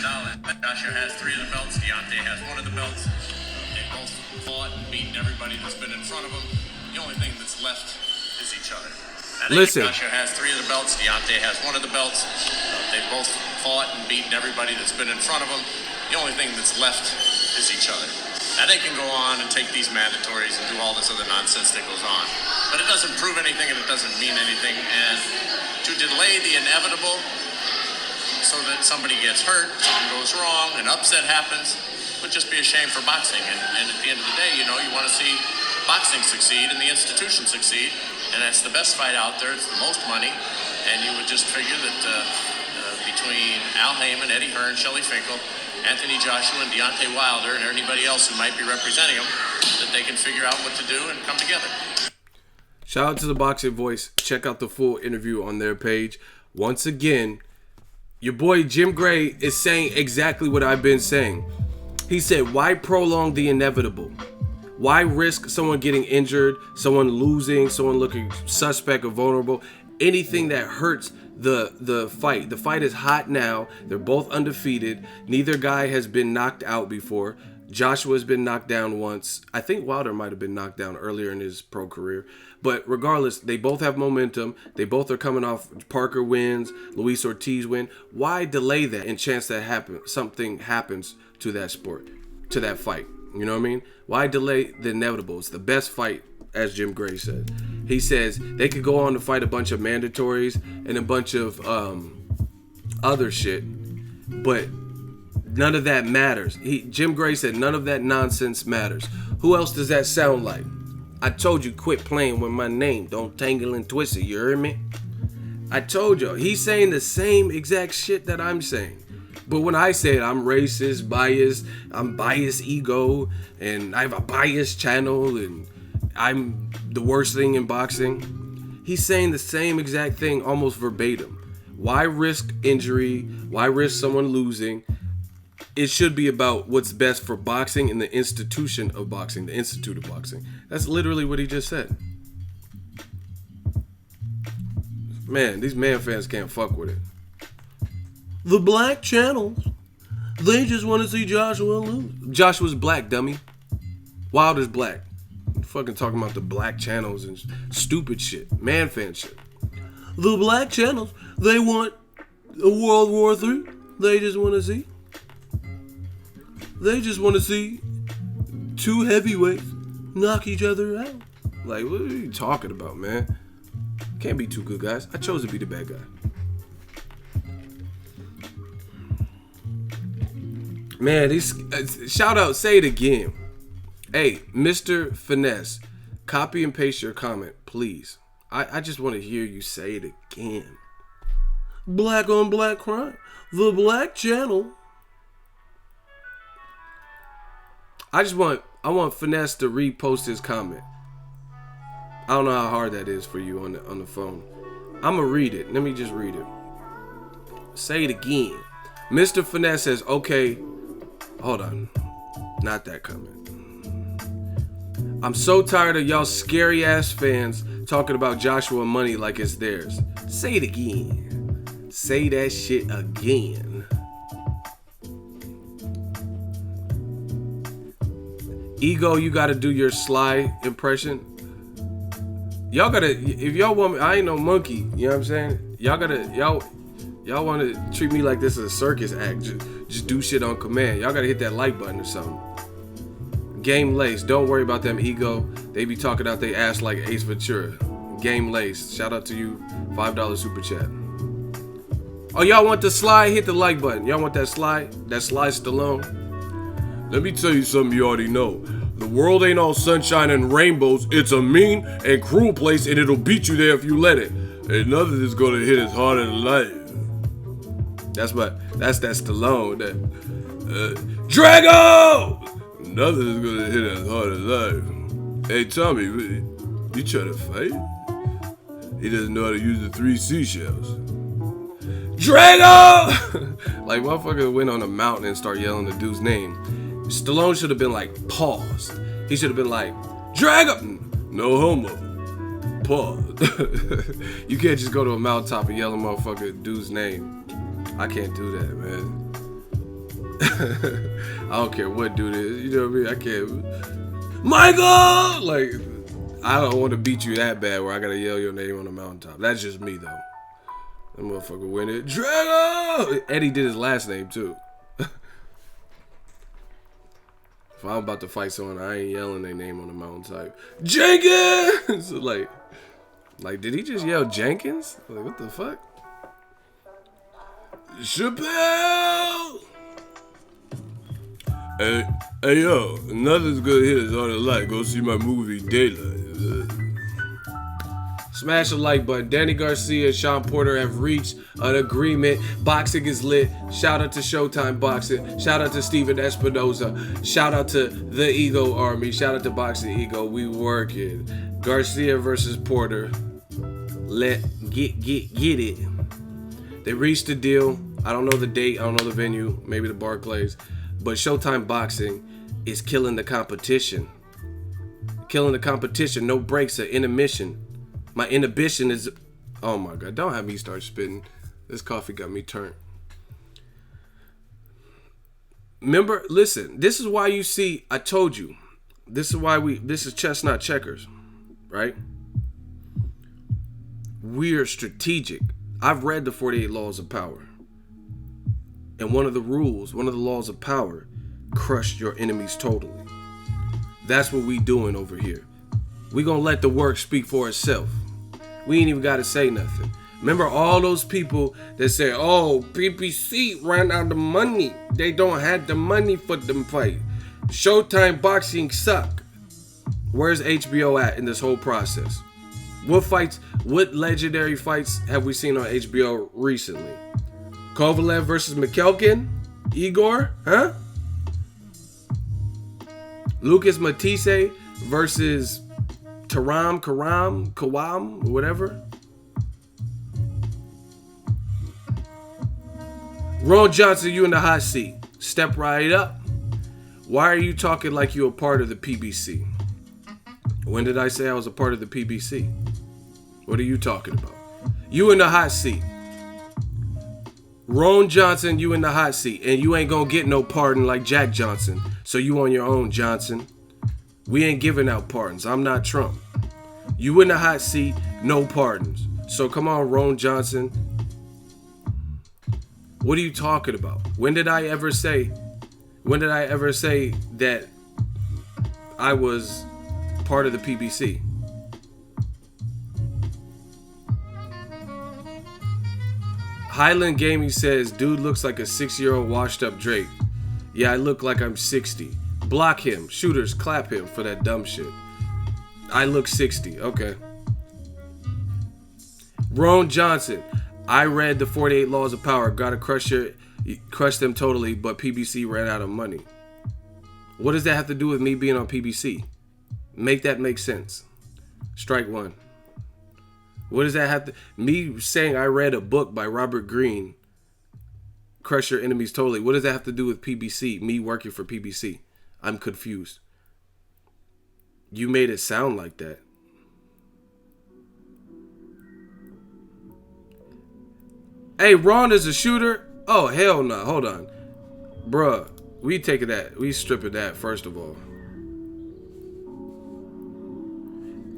Joshua has 3 of the belts. Deontay has 1 of the belts. They both fought and beaten everybody that's been in front of them. The only thing that's left is each other. I think Listen. Joshua has 3 of the belts. Deontay has 1 of the belts. They've both fought and beaten everybody that's been in front of them. The only thing that's left is each other. Now they can go on and take these mandatories and do all this other nonsense that goes on. But it doesn't prove anything and it doesn't mean anything. And to delay the inevitable so that somebody gets hurt, something goes wrong, an upset happens, would just be a shame for boxing. And at the end of the day, you want to see boxing succeed and the institution succeed. And that's the best fight out there. It's the most money. And you would just figure that between Al Heyman, Eddie Hearn, Shelley Finkel, Anthony Joshua, and Deontay Wilder, and anybody else who might be representing them, that they can figure out what to do and come together. Shout out to the Boxing Voice. Check out the full interview on their page. Once again, your boy Jim Gray is saying exactly what I've been saying. He said, why prolong the inevitable? Why risk someone getting injured, someone losing, someone looking suspect or vulnerable? Anything that hurts the fight. The fight is hot now. They're both undefeated. Neither guy has been knocked out before. Joshua's been knocked down once. I think Wilder might have been knocked down earlier in his pro career. But regardless, they both have momentum. They both are coming off Parker wins, Luis Ortiz win. Why delay that and chance that something happens to that sport, to that fight? You know what I mean? Why delay the inevitable? It's the best fight, as Jim Gray said. He says they could go on to fight a bunch of mandatories and a bunch of other shit, but none of that matters. Jim Gray said none of that nonsense matters. Who else does that sound like? I told you, quit playing with my name. Don't tangle and twist it, you heard me? I told you. He's saying the same exact shit that I'm saying. But when I say it, I'm racist, biased, I'm biased ego, and I have a biased channel, and I'm the worst thing in boxing. He's saying the same exact thing almost verbatim. Why risk injury? Why risk someone losing? It should be about what's best for boxing and the institution of boxing, the Institute of Boxing. That's literally what he just said. Man, these man fans can't fuck with it. The black channels, they just want to see Joshua lose. Joshua's black, dummy. Wilder's black. I'm fucking talking about the black channels and stupid shit. Man fan shit. The black channels, they want a World War III. They just want to see. They just want to see 2 heavyweights knock each other out. Like, what are you talking about, man? Can't be 2 good guys. I chose to be the bad guy. Man, these shout out, say it again. Hey, Mr. Finesse, copy and paste your comment, please. I just want to hear you say it again. Black on black crime. The black channel. I want Finesse to repost his comment. I don't know how hard that is for you on the phone. I'm gonna read it. Let me just read it. Say it again. Mr. Finesse says, okay, hold on. Not that comment. I'm so tired of y'all scary ass fans talking about Joshua money like it's theirs. Say it again. Say that shit again. Ego, you gotta do your Sly impression. Y'all gotta, if y'all want me, I ain't no monkey, you know what I'm saying? Y'all wanna treat me like this is a circus act, just do shit on command. Y'all gotta hit that like button or something. Game Lace, don't worry about them, Ego. They be talking out they ass like Ace Ventura. Game Lace, shout out to you, $5 super chat. Oh, y'all want the Sly? Hit the like button. Y'all want that Sly? That Sly Stallone? Let me tell you something you already know. The world ain't all sunshine and rainbows. It's a mean and cruel place, and it'll beat you there if you let it. And nothing is gonna hit as hard as life. That's that Stallone. Drago! Nothing is gonna hit as hard as life. Hey Tommy, you trying to fight? He doesn't know how to use the 3 seashells. Drago! Like motherfucker went on a mountain and start yelling the dude's name. Stallone should have been like, paused. He should have been like, Drago! No homo. Pause. You can't just go to a mountaintop and yell a motherfucker dude's name. I can't do that, man. I don't care what dude it is. You know what I mean? I can't. Michael! Like, I don't want to beat you that bad where I gotta yell your name on the mountaintop. That's just me though. That motherfucker win it. Drago! Eddie did his last name too. If I'm about to fight someone, I ain't yelling their name on the mountaintop. Jenkins! like, did he just yell Jenkins? Like, what the fuck? Chappelle! Hey yo, nothing's good here is all the light. Go see my movie Daylight. Smash the like button. Danny Garcia and Sean Porter have reached an agreement. Boxing is lit. Shout out to Showtime Boxing. Shout out to Steven Espinoza. Shout out to the Ego Army. Shout out to Boxingego. We working. Garcia versus Porter. Get it. They reached a deal. I don't know the date. I don't know the venue. Maybe the BARCLAYS. But Showtime Boxing is killing the competition. Killing the competition. No breaks or intermission. My inhibition is... Oh my God. Don't have me start spitting. This coffee got me turned. Remember, listen. This is why you see... I told you. This is why this is chestnut checkers. Right? We're strategic. I've read the 48 Laws of Power. And one of the laws of power, crush your enemies totally. That's what we doing over here. We gonna let the work speak for itself. We ain't even gotta say nothing. Remember all those people that say, oh, PBC ran out of money. They don't have the money for them fight. Showtime Boxing suck. Where's HBO at in this whole process? What legendary fights have we seen on HBO recently? Kovalev versus McKelkin? Igor? Huh? Lucas Matisse versus Kawam, whatever. Ron Johnson, you in the hot seat. Step right up. Why are you talking like you're a part of the PBC? When did I say I was a part of the PBC? What are you talking about? You in the hot seat. Ron Johnson, you in the hot seat. And you ain't gonna get no pardon like Jack Johnson. So you on your own, Johnson. We ain't giving out pardons. I'm not Trump. You in the hot seat, no pardons. So come on, Ron Johnson. What are you talking about? When did I ever say that I was part of the PBC? Highland Gaming says, dude looks like a 6-year-old washed up Drake. Yeah, I look like I'm 60. Block him. Shooters, clap him for that dumb shit. I look 60. Okay. Ron Johnson. I read the 48 Laws of Power. Gotta crush them totally, but PBC ran out of money. What does that have to do with me being on PBC? Make that make sense. Strike one. What does that have to... Me saying I read a book by Robert Greene, Crush Your Enemies Totally. What does that have to do with PBC? Me working for PBC. I'm confused. You made it sound like that. Hey, Ron is a shooter? Oh, hell no. Hold on. Bruh, we taking that. We stripping that, first of all.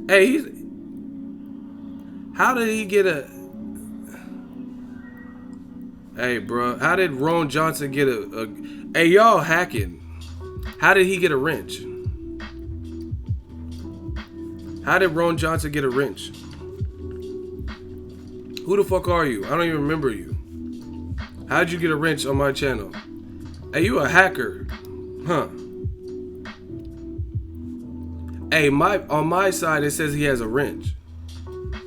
Hey, he's... How did he get a... Hey, bro. How did Ron Johnson get a... Hey, y'all hacking. How did he get a wrench? How did Ron Johnson get a wrench? Who the fuck are you? I don't even remember you. How'd you get a wrench on my channel? Hey, you a hacker. Huh. Hey, on my side, it says he has a wrench.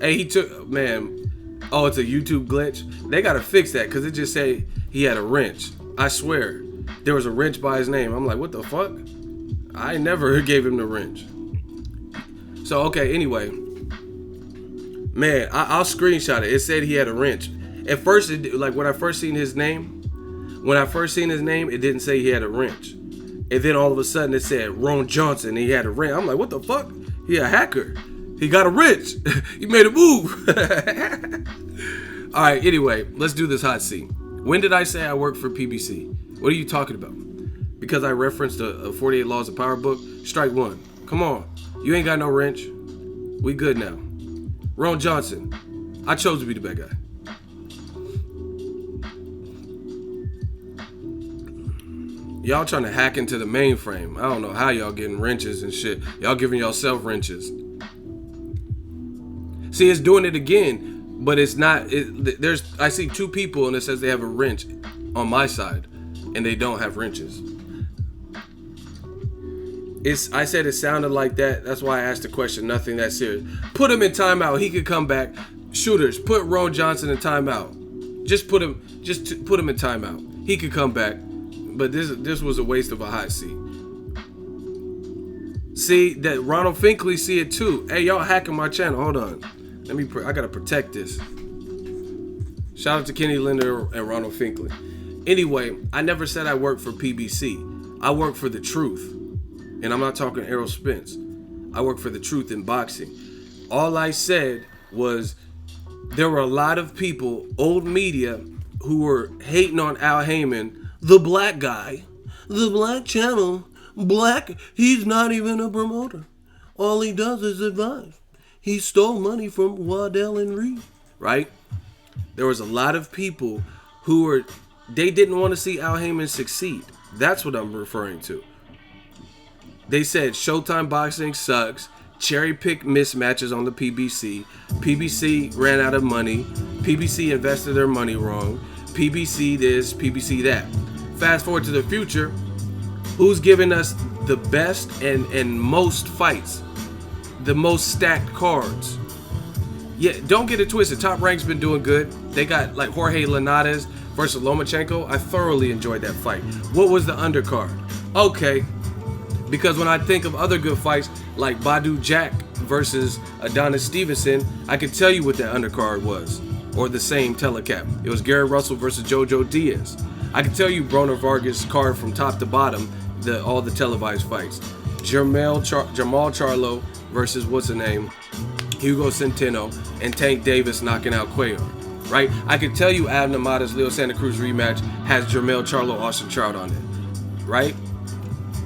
Hey, he took, man, oh, it's a YouTube glitch? They gotta fix that, because it just say he had a wrench. I swear. There was a wrench by his name. I'm like, what the fuck? I never gave him the wrench. So, okay, anyway. Man, I'll screenshot it. It said he had a wrench. At first, when I first seen his name, it didn't say he had a wrench. And then all of a sudden, it said Ron Johnson, and he had a wrench. I'm like, what the fuck? He a hacker. He got a wrench. He made a move. All right, anyway, let's do this hot seat. When did I say I work for PBC? What are you talking about? Because I referenced a 48 Laws of Power book? Strike one. Come on. You ain't got no wrench. We good now. Ron Johnson. I chose to be the bad guy. Y'all trying to hack into the mainframe. I don't know how y'all getting wrenches and shit. Y'all giving yourself wrenches. See, it's doing it again, but it's not. I see two people and it says they have a wrench on my side, and they don't have wrenches. I said it sounded like that. That's why I asked the question. Nothing that serious. Put him in timeout. He could come back. Shooters, put Ron Johnson in timeout. Just put him in timeout. He could come back. But this was a waste of a hot seat. See that Ronald Finkley see it too. Hey, y'all hacking my channel. Hold on. I gotta protect this. Shout out to Kenny Linder and Ronald Finkley. Anyway, I never said I work for PBC. I work for the truth. And I'm not talking Errol Spence. I work for the truth in boxing. All I said was there were a lot of people, old media, who were hating on Al Heyman, the black guy, the black channel, black, he's not even a promoter. All he does is advise. He stole money from Waddell and Reed, right? There was a lot of people who they didn't want to see Al Heyman succeed. That's what I'm referring to. They said Showtime boxing sucks, cherry pick mismatches on the PBC, PBC ran out of money, PBC invested their money wrong, PBC this, PBC that. Fast forward to the future, who's giving us the best and most fights, the most stacked cards? Yeah, don't get it twisted. Top Rank's been doing good. They got like Jorge Linares versus Lomachenko. I thoroughly enjoyed that fight. What was the undercard? Okay, because when I think of other good fights like Badu Jack versus Adonis Stevenson, I can tell you what that undercard was, or the same telecap. It was Gary Russell versus Jojo Diaz. I can tell you Broner Vargas card from top to bottom, all the televised fights. Jamal Charlo versus what's the name? Hugo Centeno and Tank Davis knocking out Cuellar, right? I can tell you Adam Namada's Leo Santa Cruz rematch has Jermell Charlo Austin Trout on it, right?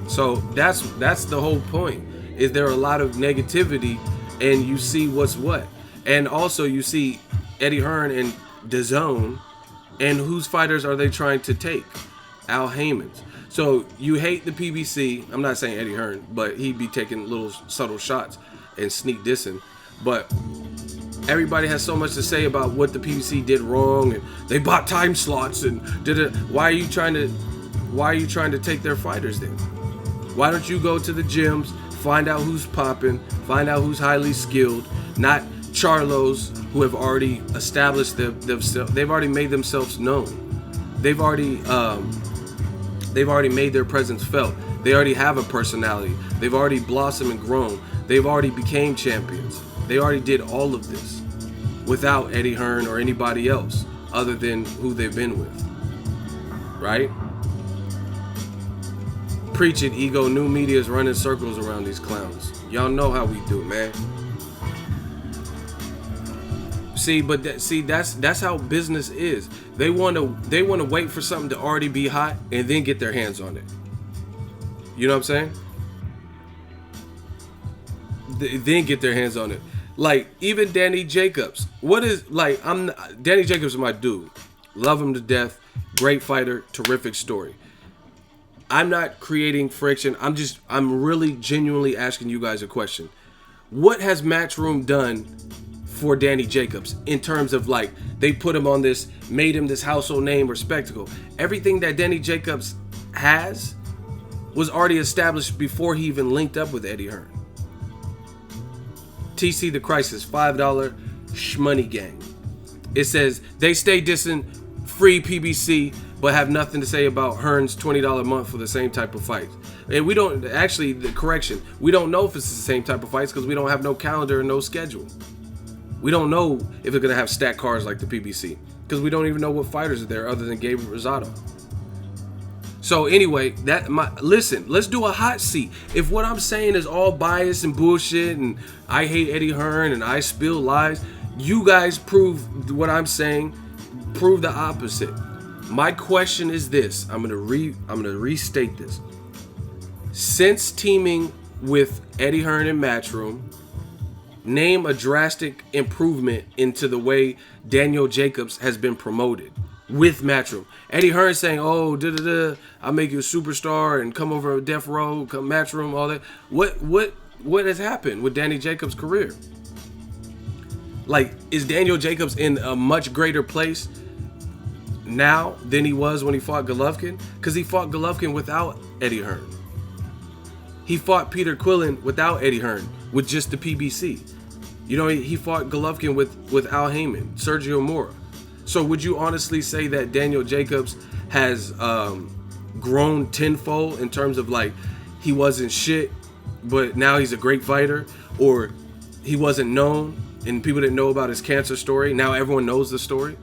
So that's the whole point. Is there a lot of negativity, and you see what's what, and also you see Eddie Hearn and DAZN. And whose fighters are they trying to take? Al Heyman's. So you hate the PBC. I'm not saying Eddie Hearn, but he'd be taking little subtle shots and sneak dissing. But everybody has so much to say about what the PBC did wrong, and they bought time slots and did it. Why are you trying to take their fighters then? Why don't you go to the gyms, find out who's popping, find out who's highly skilled, not Charlos who have already established themselves. They've already made themselves known. They've already made their presence felt. They already have a personality. They've already blossomed and grown. They've already became champions. They already did all of this without Eddie Hearn or anybody else other than who they've been with, right? Preach it, ego. New media is running circles around these clowns. Y'all know how we do, man. See, but that's how business is. They want to wait for something to already be hot and then get their hands on it. You know what I'm saying? Then get their hands on it. Like even Danny Jacobs. Danny Jacobs is my dude. Love him to death. Great fighter. Terrific story. I'm not creating friction. I'm really genuinely asking you guys a question. What has Matchroom done for Danny Jacobs in terms of like they put him on this, made him this household name or spectacle? Everything that Danny Jacobs has was already established before he even linked up with Eddie Hearn. TC The Crisis, $5 Shmoney Gang. It says they stay dissing free PBC but have nothing to say about Hearn's $20 a month for the same type of fights. And we don't actually, the correction, we don't know if it's the same type of fights because we don't have no calendar and no schedule. We don't know if they're gonna have stacked cards like the PBC because we don't even know what fighters are there other than Gabriel Rosado. So anyway, listen, let's do a hot seat. If what I'm saying is all bias and bullshit and I hate Eddie Hearn and I spill lies, you guys prove what I'm saying, prove the opposite. My question is this. I'm gonna restate this. Since teaming with Eddie Hearn and Matchroom, Name a drastic improvement into the way Daniel Jacobs has been promoted with Matchroom. Eddie Hearn saying, "Oh, I'll make you a superstar and come over to Death Row, come Matchroom, all that." What has happened with Danny Jacobs' career? Like, is Daniel Jacobs in a much greater place now than he was when he fought Golovkin? Because he fought Golovkin without Eddie Hearn. He fought Peter Quillen without Eddie Hearn, with just the PBC. You know, he fought Golovkin with Al Heyman, Sergio Mora. So would you honestly say that Daniel Jacobs has grown tenfold in terms of, like, he wasn't shit, but now he's a great fighter? Or he wasn't known and people didn't know about his cancer story, now everyone knows the story?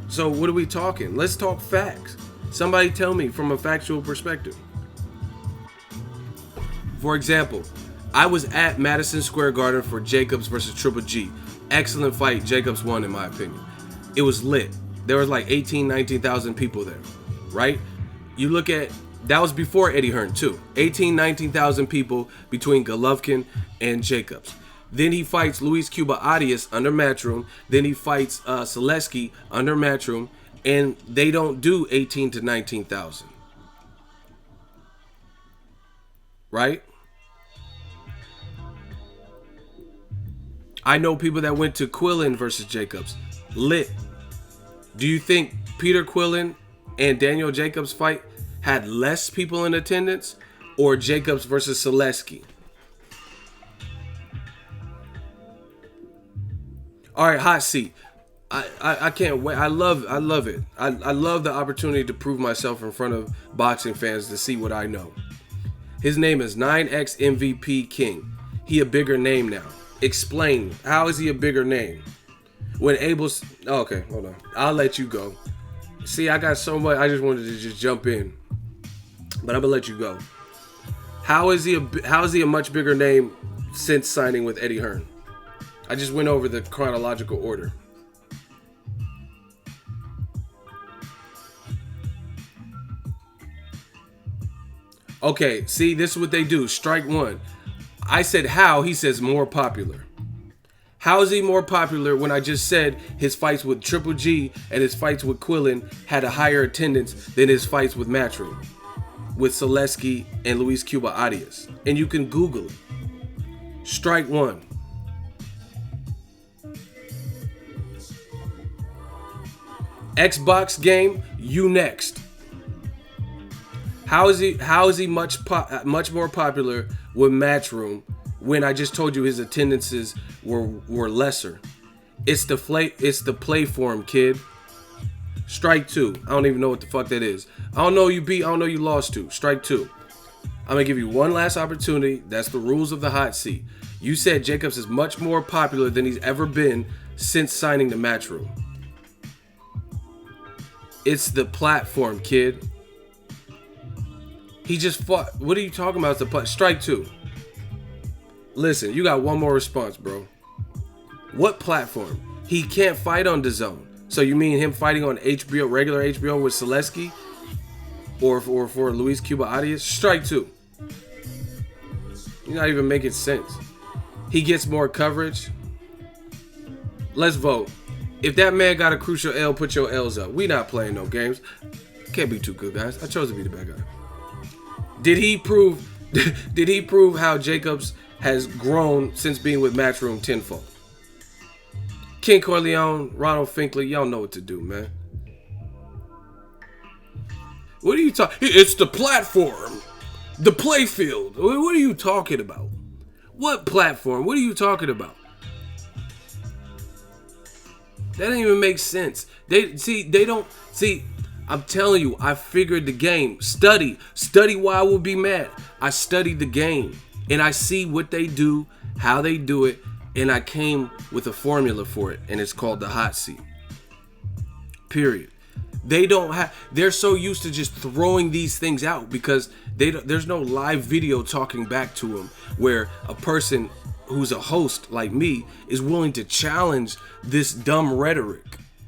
So what are we talking? Let's talk facts. Somebody tell me from a factual perspective. For example, I was at Madison Square Garden for Jacobs versus Triple G. Excellent fight. Jacobs won, in my opinion. It was lit. There was like 19,000 people there, right? You look at, that was before Eddie Hearn too. 19,000 people between Golovkin and Jacobs. Then he fights Luis Cuba Arias under Matchroom. Then he fights Selesky under Matchroom. And they don't do 18 to 19,000. Right? I know people that went to Quillen versus Jacobs. Lit. Do you think Peter Quillen and Daniel Jacobs fight had less people in attendance, or Jacobs versus Selesky? All right, hot seat. I can't wait. I love it. I love the opportunity to prove myself in front of boxing fans to see what I know. His name is 9X MVP King. He a bigger name now. Explain. How is he a bigger name? When Abel's... Okay, hold on. I'll let you go. See, I got so much. I just wanted to just jump in. But I'm going to let you go. How is he a much bigger name since signing with Eddie Hearn? I just went over the chronological order. Okay, see, this is what they do. Strike one. I said how, he says more popular. How is he more popular when I just said his fights with Triple G and his fights with Quillen had a higher attendance than his fights with Matchroom, with Selesky and Luis Cuba Arias? And you can Google it. Strike one. Xbox game, you next. How is he much more popular with Matchroom when I just told you his attendances were lesser? It's the play form, kid. Strike two. I don't even know what the fuck that is. I don't know you beat. I don't know you lost to. Strike two. I'm gonna give you one last opportunity. That's the rules of the hot seat. You said Jacobs is much more popular than he's ever been since signing to Matchroom. It's the platform, kid. He just fought. What are you talking about? It's the strike two. Listen, you got one more response, bro. What platform? He can't fight on DAZN. So you mean him fighting on HBO, regular HBO with Selesky? Or for Luis Cuba Arias? Strike two. You're not even making sense. He gets more coverage. Let's vote. If that man got a crucial L, put your L's up. We not playing no games. Can't be too good, guys. I chose to be the bad guy. Did he prove how Jacobs has grown since being with Matchroom tenfold? King Corleone, Ronald Finkley, y'all know what to do, man. What are you talking? It's the platform, the playfield. What are you talking about? What platform? What are you talking about? That doesn't even make sense. I'm telling you, I figured the game. Study why I will be mad. I studied the game and I see what they do, how they do it, and I came with a formula for it, and it's called the hot seat. Period. They're so used to just throwing these things out because there's no live video talking back to them where a person who's a host like me is willing to challenge this dumb rhetoric.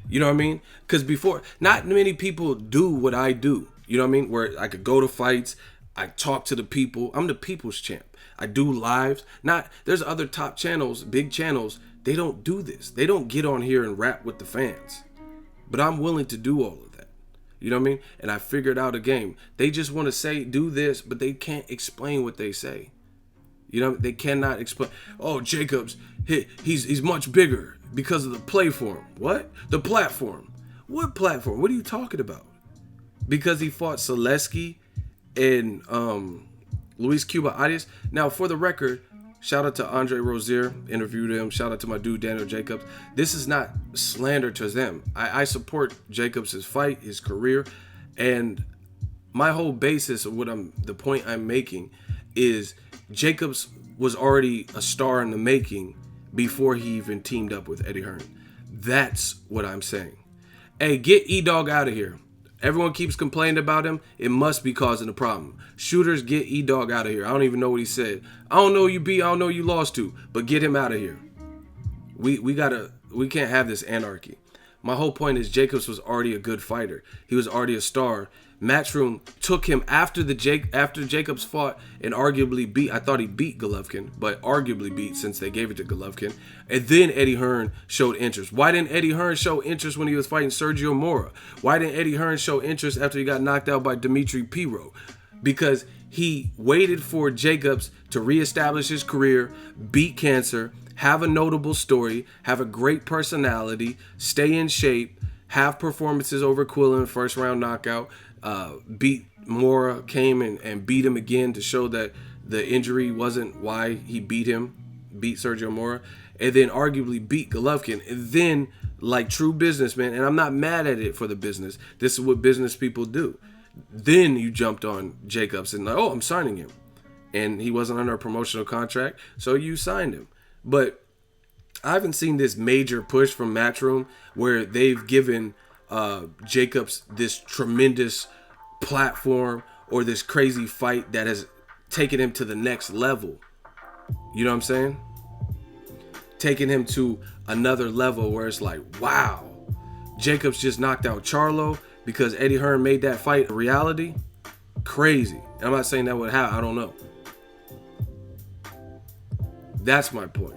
You know what I mean? Because before, not many people do what I do. You know what I mean? Where I could go to fights, I talk to the people. I'm the people's champ. I do lives. There's other top channels, big channels. They don't do this. They don't get on here and rap with the fans. But I'm willing to do all of that. You know what I mean? And I figured out a game. They just want to say, do this, but they can't explain what they say. You know, they cannot explain. Oh, Jacobs, he's much bigger because of the platform. What? The platform. What platform? What are you talking about? Because he fought Selesky and Luis Cuba Arias. Now, for the record, shout out to Andre Rozier, interviewed him. Shout out to my dude Daniel Jacobs. This is not slander to them. I support Jacobs' fight, his career, and my whole basis of the point I'm making is Jacobs was already a star in the making before he even teamed up with Eddie Hearn. That's what I'm saying. Hey, get E-Dog out of here. Everyone keeps complaining about him. It must be causing a problem. Shooters, get E-Dog out of here. I don't even know what he said. I don't know who you beat. I don't know who you lost to. But get him out of here. We can't have this anarchy. My whole point is Jacobs was already a good fighter. He was already a star. Matchroom took him after Jacobs fought and arguably beat. I thought he beat Golovkin, but arguably beat since they gave it to Golovkin. And then Eddie Hearn showed interest. Why didn't Eddie Hearn show interest when he was fighting Sergio Mora? Why didn't Eddie Hearn show interest after he got knocked out by Dimitri Piro? Because he waited for Jacobs to reestablish his career, beat cancer, have a notable story, have a great personality, stay in shape, have performances over Quillen, first round knockout, beat Mora, came and beat him again to show that the injury wasn't why he beat Sergio Mora, and then arguably beat Golovkin, and then like true businessman, and I'm not mad at it for the business. This is what business people do. Then you jumped on Jacobs and like, oh, I'm signing him. And he wasn't under a promotional contract, so you signed him. But I haven't seen this major push from Matchroom where they've given Jacobs this tremendous platform or this crazy fight that has taken him to the next level. You know what I'm saying? Taking him to another level where it's like, wow, Jacobs just knocked out Charlo because Eddie Hearn made that fight a reality. Crazy. And I'm not saying that would happen. I don't know. That's my point.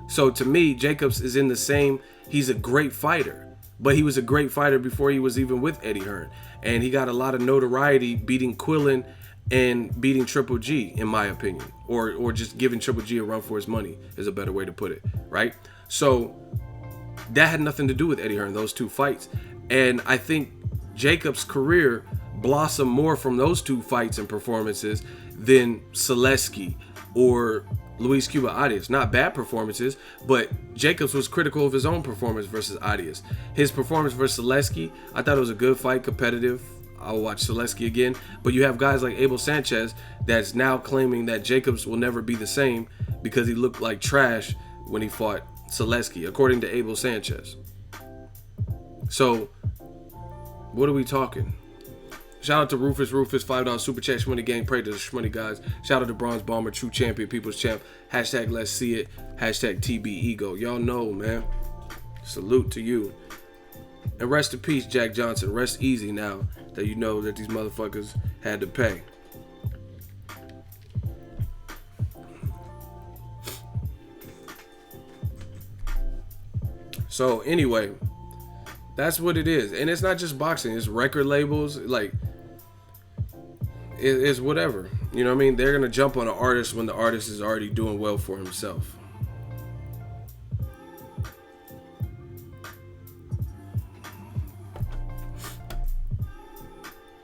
So to me, Jacobs is in the same, he's a great fighter, but he was a great fighter before he was even with Eddie Hearn. And he got a lot of notoriety beating Quillen and beating Triple G, in my opinion, or just giving Triple G a run for his money is a better way to put it, right? So that had nothing to do with Eddie Hearn, those two fights. And I think Jacobs' career blossomed more from those two fights and performances than Selesky or Luis Cuba Arias. Not bad performances, but Jacobs was critical of his own performance versus Arias. His performance versus Selesky, I thought it was a good fight, competitive. I'll watch Selesky again. But you have guys like Abel Sanchez that's now claiming that Jacobs will never be the same because he looked like trash when he fought Selesky, according to Abel Sanchez. So, what are we talking? Shout out to Rufus, $5 super chat, Shmoney gang, pray to the Shmoney guys. Shout out to Bronze Bomber, true champion, people's champ. Hashtag let's see it. Hashtag TB Ego. Y'all know, man. Salute to you. And rest in peace, Jack Johnson. Rest easy now that you know that these motherfuckers had to pay. So anyway, that's what it is. And it's not just boxing, it's record labels, like it's whatever. You know what I mean? They're gonna jump on an artist when the artist is already doing well for himself.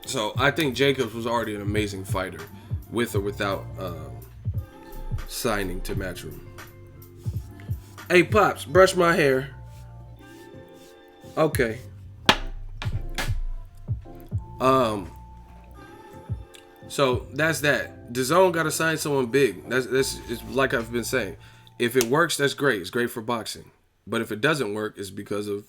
So I think Jacobs was already an amazing fighter, with or without signing to Matchroom. Hey Pops, brush my hair. Okay. So that's that. DAZN got to sign someone big. That's it's like I've been saying. If it works, that's great. It's great for boxing. But if it doesn't work, it's because of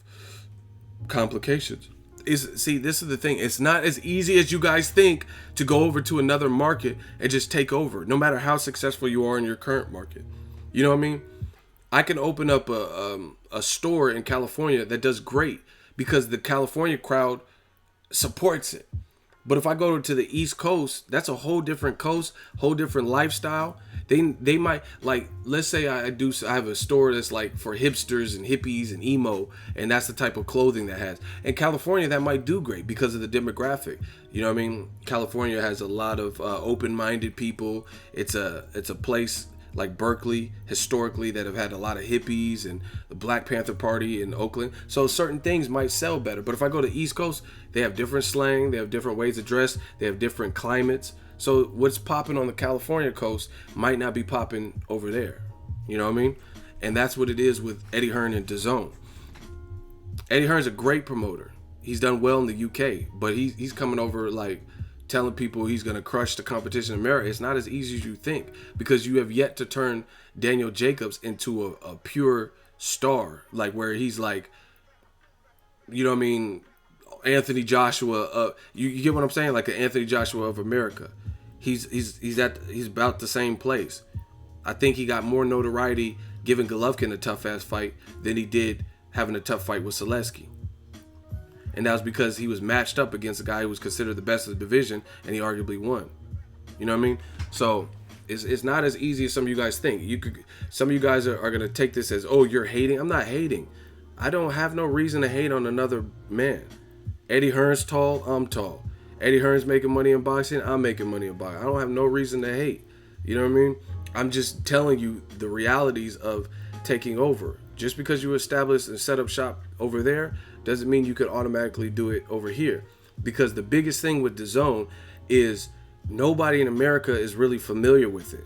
complications. See, this is the thing. It's not as easy as you guys think to go over to another market and just take over, no matter how successful you are in your current market. You know what I mean? I can open up a store in California that does great because the California crowd supports it. But if I go to the East Coast, that's a whole different coast, whole different lifestyle. They might, like, let's say I have a store that's like for hipsters and hippies and emo, and that's the type of clothing that has. In California, that might do great because of the demographic. You know what I mean? California has a lot of open-minded people. It's a place like Berkeley historically that have had a lot of hippies and the Black Panther Party in Oakland. So certain things might sell better. But if I go to East Coast, they have different slang, they have different ways to dress, they have different climates. So what's popping on the California coast might not be popping over there. You know what I mean? And that's what it is with Eddie Hearn and DAZN. Eddie Hearn's a great promoter. He's done well in the UK, but he's coming over like telling people he's going to crush the competition in America. It's not as easy as you think, because you have yet to turn Daniel Jacobs into a pure star, like where he's like, you know what I mean, Anthony Joshua. You get what I'm saying? Like an Anthony Joshua of America. He's about the same place. I think he got more notoriety giving Golovkin a tough ass fight than he did having a tough fight with Selesky. And that was because he was matched up against a guy who was considered the best of the division, and he arguably won. You know what I mean? So it's not as easy as some of you guys think. Some of you guys are going to take this as, oh, you're hating. I'm not hating. I don't have no reason to hate on another man. Eddie Hearn's tall, I'm tall. Eddie Hearn's making money in boxing, I'm making money in boxing. I don't have no reason to hate. You know what I mean? I'm just telling you the realities of taking over. Just because you establish and set up shop over there doesn't mean you could automatically do it over here. Because the biggest thing with DAZN is nobody in America is really familiar with it.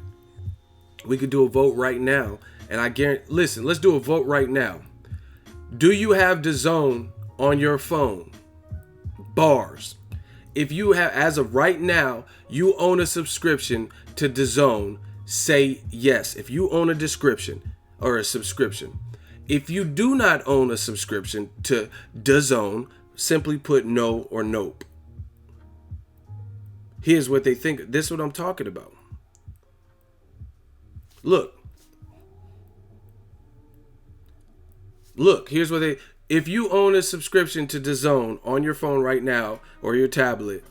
We could do a vote right now, and I guarantee, listen, let's do a vote right now. Do you have DAZN on your phone? Bars. If you have, as of right now, you own a subscription to DAZN, say yes. If you own a subscription. If you do not own a subscription to DAZN, simply put no or nope. Here's what they think. This is what I'm talking about. Look, here's what if you own a subscription to DAZN on your phone right now or your tablet,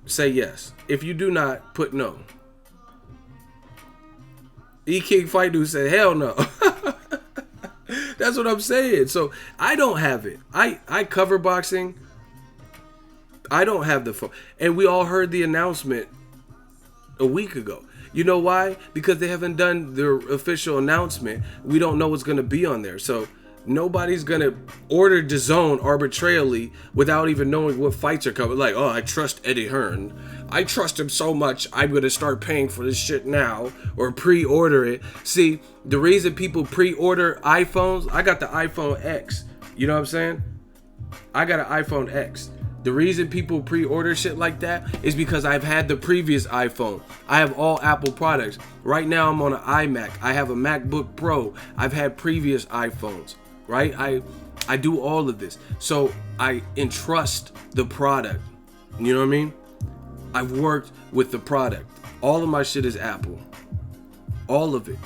say yes. If you do not, put no. E-King Fight Dude said, hell no. That's what I'm saying. So I don't have it. I cover boxing. I don't have the phone. And we all heard the announcement a week ago. You know why? Because they haven't done their official announcement. We don't know what's going to be on there. So nobody's going to order DAZN arbitrarily without even knowing what fights are coming. Like, oh, I trust Eddie Hearn. I trust him so much, I'm going to start paying for this shit now or pre-order it. See, the reason people pre-order iPhones, I got the iPhone X. You know what I'm saying? I got an iPhone X. The reason people pre-order shit like that is because I've had the previous iPhone. I have all Apple products. Right now I'm on an iMac. I have a MacBook Pro. I've had previous iPhones, right? I do all of this. So I entrust the product. You know what I mean? I've worked with the product. All of my shit is Apple. All of it.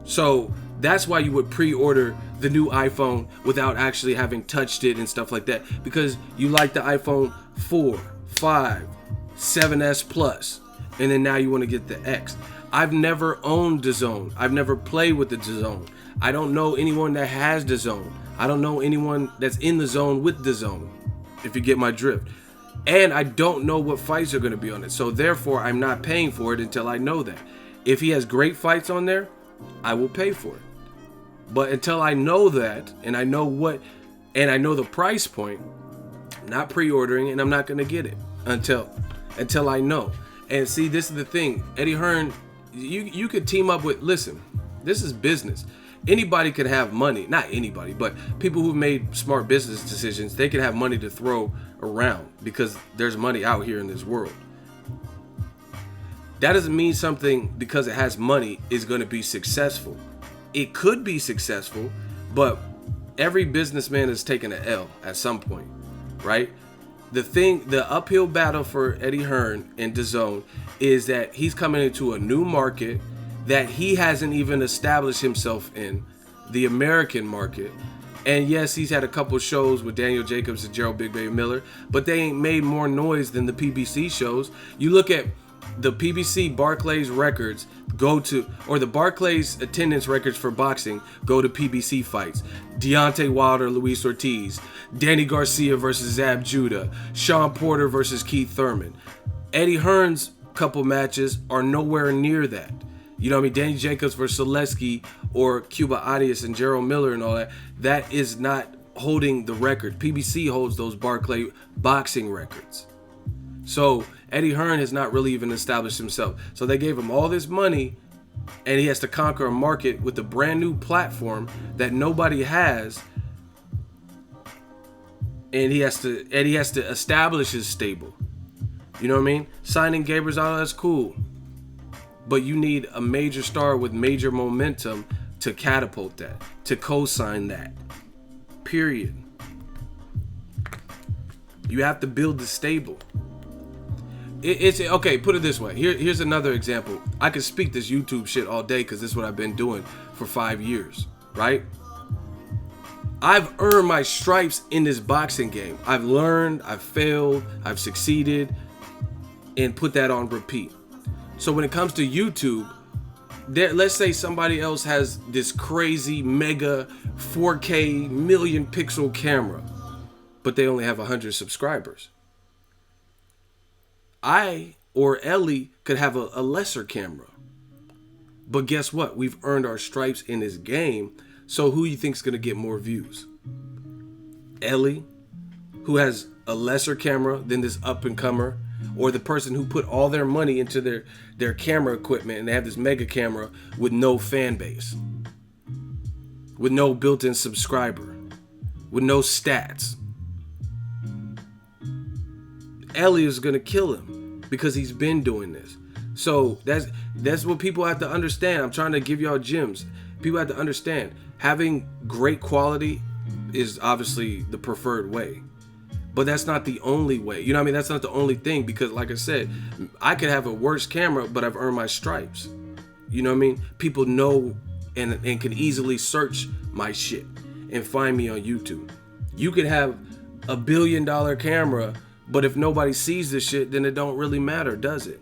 So that's why you would pre-order the new iPhone without actually having touched it and stuff like that. Because you like the iPhone 4, 5, 7S Plus. And then now you want to get the X. I've never owned DAZN. I've never played with the DAZN. I don't know anyone that has DAZN. I don't know anyone that's in the zone with DAZN. If you get my drift. And I don't know what fights are going to be on it. So therefore, I'm not paying for it until I know that. If he has great fights on there, I will pay for it. But until I know that, and I know I know the price point, I'm not pre-ordering, and I'm not going to get it until I know. And see, this is the thing. Eddie Hearn, you could team up with, listen, this is business. Anybody could have money, not anybody, but people who've made smart business decisions, they can have money to throw around because there's money out here in this world. That doesn't mean something because it has money is going to be successful. It could be successful, but every businessman has taken an L at some point, right? The uphill battle for Eddie Hearn and DAZN is that he's coming into a new market that he hasn't even established himself in, the American market. And yes, he's had a couple shows with Daniel Jacobs and Gerald Big Baby Miller, but they ain't made more noise than the PBC shows. You look at the PBC Barclays records, or the Barclays attendance records for boxing, go to PBC fights. Deontay Wilder, Luis Ortiz, Danny Garcia versus Zab Judah, Sean Porter versus Keith Thurman. Eddie Hearn's couple matches are nowhere near that. You know what I mean? Danny Jacobs versus Zaleski or Cuba Adias and Gerald Miller and all that. That is not holding the record. PBC holds those Barclay boxing records. So Eddie Hearn has not really even established himself. So they gave him all this money and he has to conquer a market with a brand new platform that nobody has. And he has to establish his stable. You know what I mean? Signing Gabriel Zala, that's cool. But you need a major star with major momentum to catapult that, to co-sign that. Period. You have to build the stable. It's okay, put it this way. Here's another example. I could speak this YouTube shit all day because this is what I've been doing for 5 years, right? I've earned my stripes in this boxing game. I've learned, I've failed, I've succeeded, and put that on repeat. So when it comes to YouTube, let's say somebody else has this crazy mega 4K million pixel camera, but they only have 100 subscribers. I or Ellie could have a lesser camera. But guess what? We've earned our stripes in this game. So who you think's gonna get more views? Ellie, who has a lesser camera than this up and comer, or the person who put all their money into their camera equipment and they have this mega camera with no fan base, with no built-in subscriber, with no stats. Ellie is gonna kill him because he's been doing this. So that's what people have to understand. I'm trying to give y'all gems. People have to understand having great quality is obviously the preferred way. But that's not the only way. You know what I mean? That's not the only thing, because like I said, I could have a worse camera, but I've earned my stripes. You know what I mean? People know and can easily search my shit and find me on YouTube. You could have $1 billion camera, but if nobody sees this shit, then it don't really matter, does it?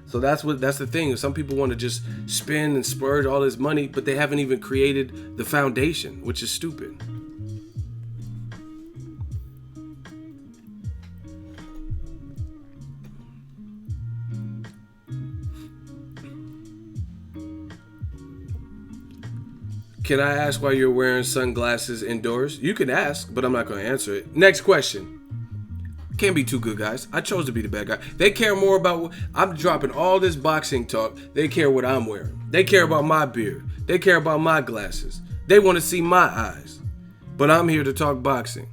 So that's the thing. Some people want to just spend and splurge all this money, but they haven't even created the foundation, which is stupid. Can I ask why you're wearing sunglasses indoors? You can ask, but I'm not going to answer it. Next question. Can't be too good, guys. I chose to be the bad guy. They care more about I'm dropping all this boxing talk. They care what I'm wearing. They care about my beard. They care about my glasses. They want to see my eyes. But I'm here to talk boxing.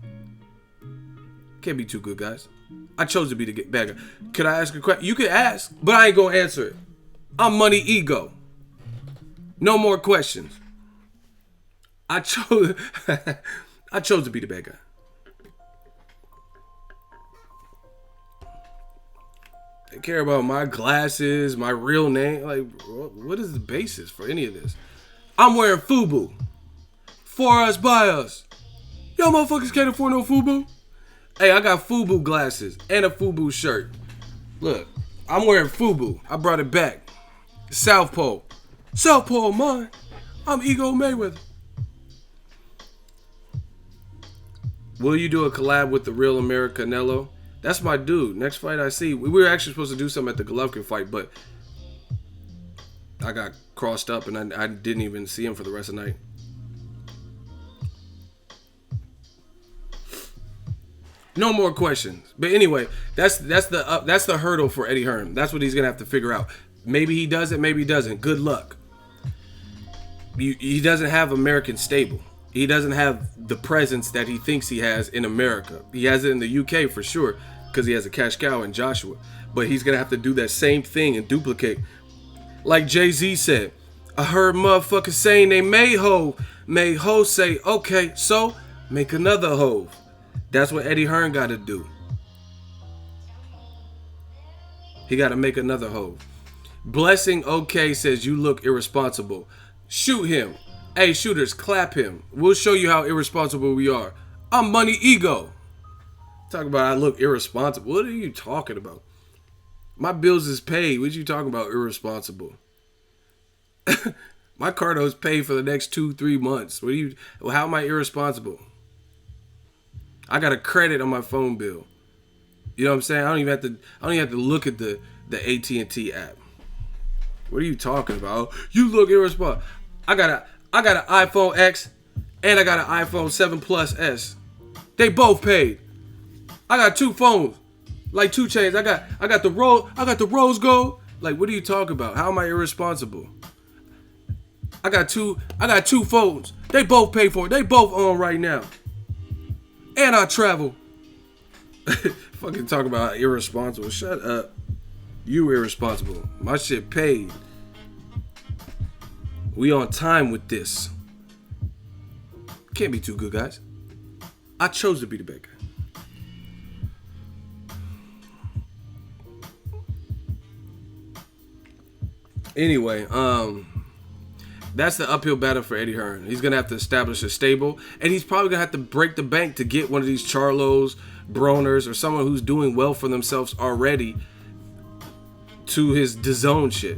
Can't be too good, guys. I chose to be the bad guy. Could I ask a question? You can ask, but I ain't going to answer it. I'm Money Ego. No more questions. I chose to be the bad guy. They care about my glasses, my real name. Like, what is the basis for any of this? I'm wearing FUBU. For us, by us. Y'all motherfuckers can't afford no FUBU? Hey, I got FUBU glasses and a FUBU shirt. Look, I'm wearing FUBU. I brought it back. Southpaw. Southpaw mine. I'm Ego Mayweather. Will you do a collab with the real America Canelo? That's my dude. Next fight I see. We were actually supposed to do something at the Golovkin fight, but I got crossed up and I didn't even see him for the rest of the night. No more questions. But anyway, that's the hurdle for Eddie Hearn. That's what he's gonna have to figure out. Maybe he does it, maybe he doesn't. Good luck. He doesn't have American stable. He doesn't have the presence that he thinks he has in America. He has it in the UK for sure, because he has a cash cow in Joshua. But he's going to have to do that same thing and duplicate. Like Jay-Z said, I heard motherfuckers saying they made Hov. Made Hov say, okay, so make another Hov. That's what Eddie Hearn got to do. He got to make another Hov. Blessing OK says, you look irresponsible. Shoot him. Hey, shooters, clap him. We'll show you how irresponsible we are. I'm Money Ego. Talk about I look irresponsible. What are you talking about? My bills is paid. What you talking about irresponsible? My car note's paid for the next 2-3 months. How am I irresponsible? I got a credit on my phone bill. You know what I'm saying? I don't even have to look at the AT&T app. What are you talking about? You look irresponsible. I got an iPhone X and I got an iPhone 7 Plus S. They both paid. I got 2 phones, like 2 chains. I got the rose gold. Like, what are you talking about? How am I irresponsible? I got two phones. They both pay for it. They both on right now. And I travel. Fucking talk about irresponsible. Shut up. You irresponsible. My shit paid. We on time with this. Can't be too good, guys. I chose to be the bad guy. Anyway, that's the uphill battle for Eddie Hearn. He's going to have to establish a stable, and he's probably going to have to break the bank to get one of these Charlos, Broners, or someone who's doing well for themselves already to his DAZN shit.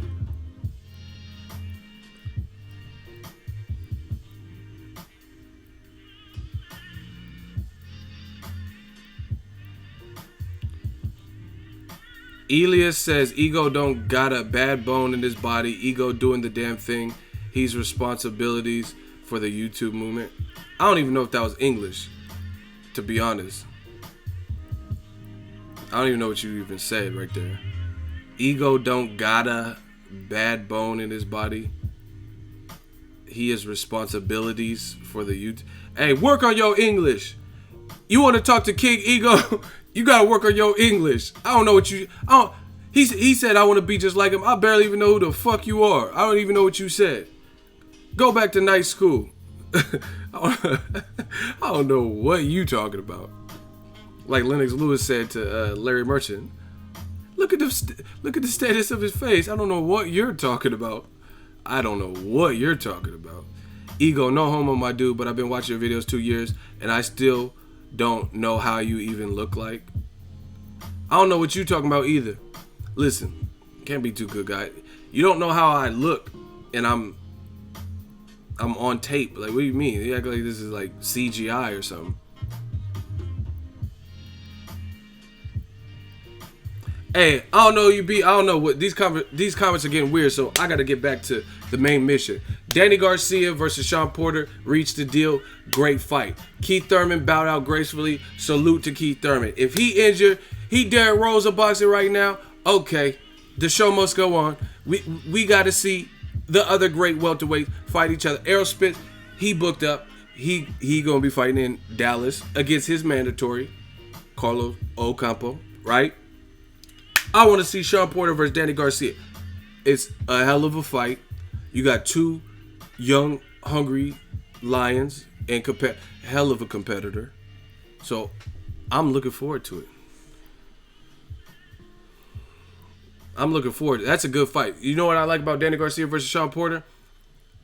Elias says Ego don't got a bad bone in his body. Ego doing the damn thing. He's responsibilities for the YouTube movement. I don't even know if that was English, to be honest. I don't even know what you even said right there. Ego don't got a bad bone in his body. He has responsibilities for the YouTube. Hey, work on your English. You want to talk to King Ego? You gotta work on your English. I don't know what you. He said I want to be just like him. I barely even know who the fuck you are. I don't even know what you said. Go back to night school. I don't know what you talking about. Like Lennox Lewis said to Larry Merchant. Look at the status of his face. I don't know what you're talking about. I don't know what you're talking about. Ego, no homo, my dude, but I've been watching your videos 2 years and I still don't know how you even look like. I don't know what you talking about either. Listen, can't be too good, guy. You don't know how I look, and I'm on tape. Like, what do you mean? You act like this is like CGI or something. Hey, I don't know I don't know what these comments are getting weird, so I got to get back to the main mission. Danny Garcia versus Sean Porter reached the deal. Great fight. Keith Thurman bowed out gracefully. Salute to Keith Thurman. If he injured, he Derrick Rose of boxing right now. Okay, the show must go on. We got to see the other great welterweights fight each other. Errol Spence, he booked up. He gonna be fighting in Dallas against his mandatory Carlos Ocampo, right? I want to see Sean Porter versus Danny Garcia. It's a hell of a fight. You got 2 young, hungry lions and hell of a competitor. So I'm looking forward to it. That's a good fight. You know what I like about Danny Garcia versus Sean Porter?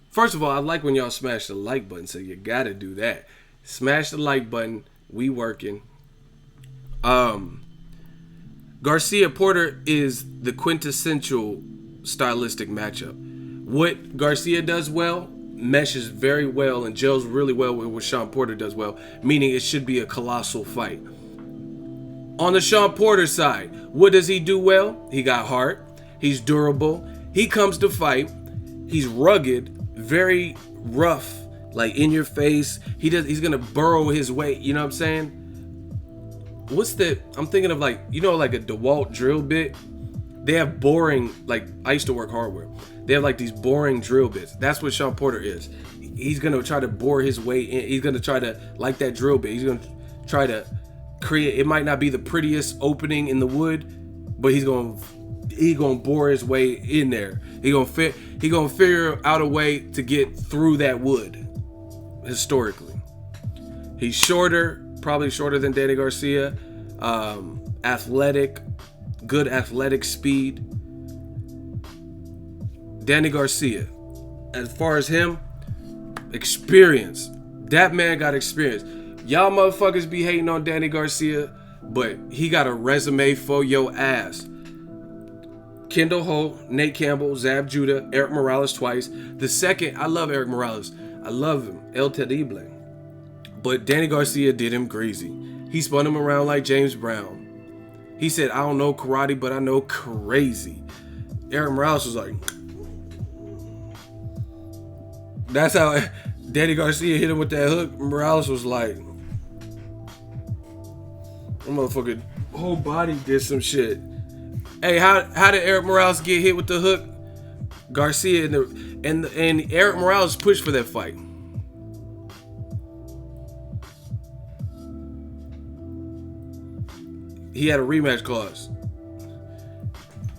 First of all, I like when y'all smash the like button, so you gotta do that. Smash the like button. We working. Garcia Porter is the quintessential stylistic matchup. What Garcia does well meshes very well and gels really well with what Sean Porter does well, meaning it should be a colossal fight. On the Sean Porter side, what does he do well? He got heart. He's durable. He comes to fight. He's rugged, very rough, like in your face. He's gonna burrow his way. You know what I'm saying? I'm thinking of like, you know, like a DeWalt drill bit. They have boring, like I used to work hardware. They have like these boring drill bits. That's what Sean Porter is. He's gonna try to bore his way in. He's gonna try to, like that drill bit. He's gonna try to create. It might not be the prettiest opening in the wood, but he's gonna bore his way in there. He gonna figure out a way to get through that wood. Historically, he's shorter. Probably shorter than Danny Garcia. Athletic, good athletic speed. Danny Garcia, as far as him, Experience. That man got experience. Y'all motherfuckers be hating on Danny Garcia, but he got a resume for your ass. Kendall Holt, Nate Campbell, Zab Judah, Eric Morales twice. The second, I love Eric Morales. I love him. El Terrible. But Danny Garcia did him greasy. He spun him around like James Brown. He said, I don't know karate, but I know crazy. Eric Morales was like, that's how Danny Garcia hit him with that hook. Morales was like, that motherfucker whole body did some shit. Hey, how did Eric Morales get hit with the hook? Garcia and Eric Morales pushed for that fight. He had a rematch clause,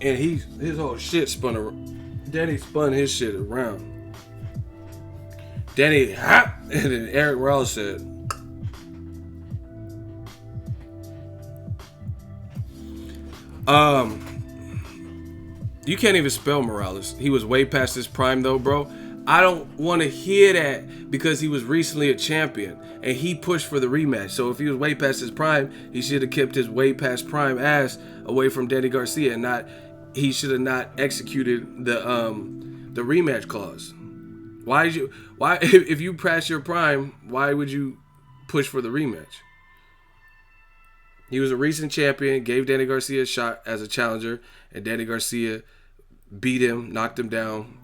and his whole shit spun around. Danny spun his shit around. Danny, and then Eric Morales said, you can't even spell Morales. He was way past his prime though, bro. I don't want to hear that because he was recently a champion and he pushed for the rematch. So if he was way past his prime, he should have kept his way past prime ass away from Danny Garcia and he should have not executed the rematch clause. Why if you pass your prime, why would you push for the rematch? He was a recent champion, gave Danny Garcia a shot as a challenger, and Danny Garcia beat him, knocked him down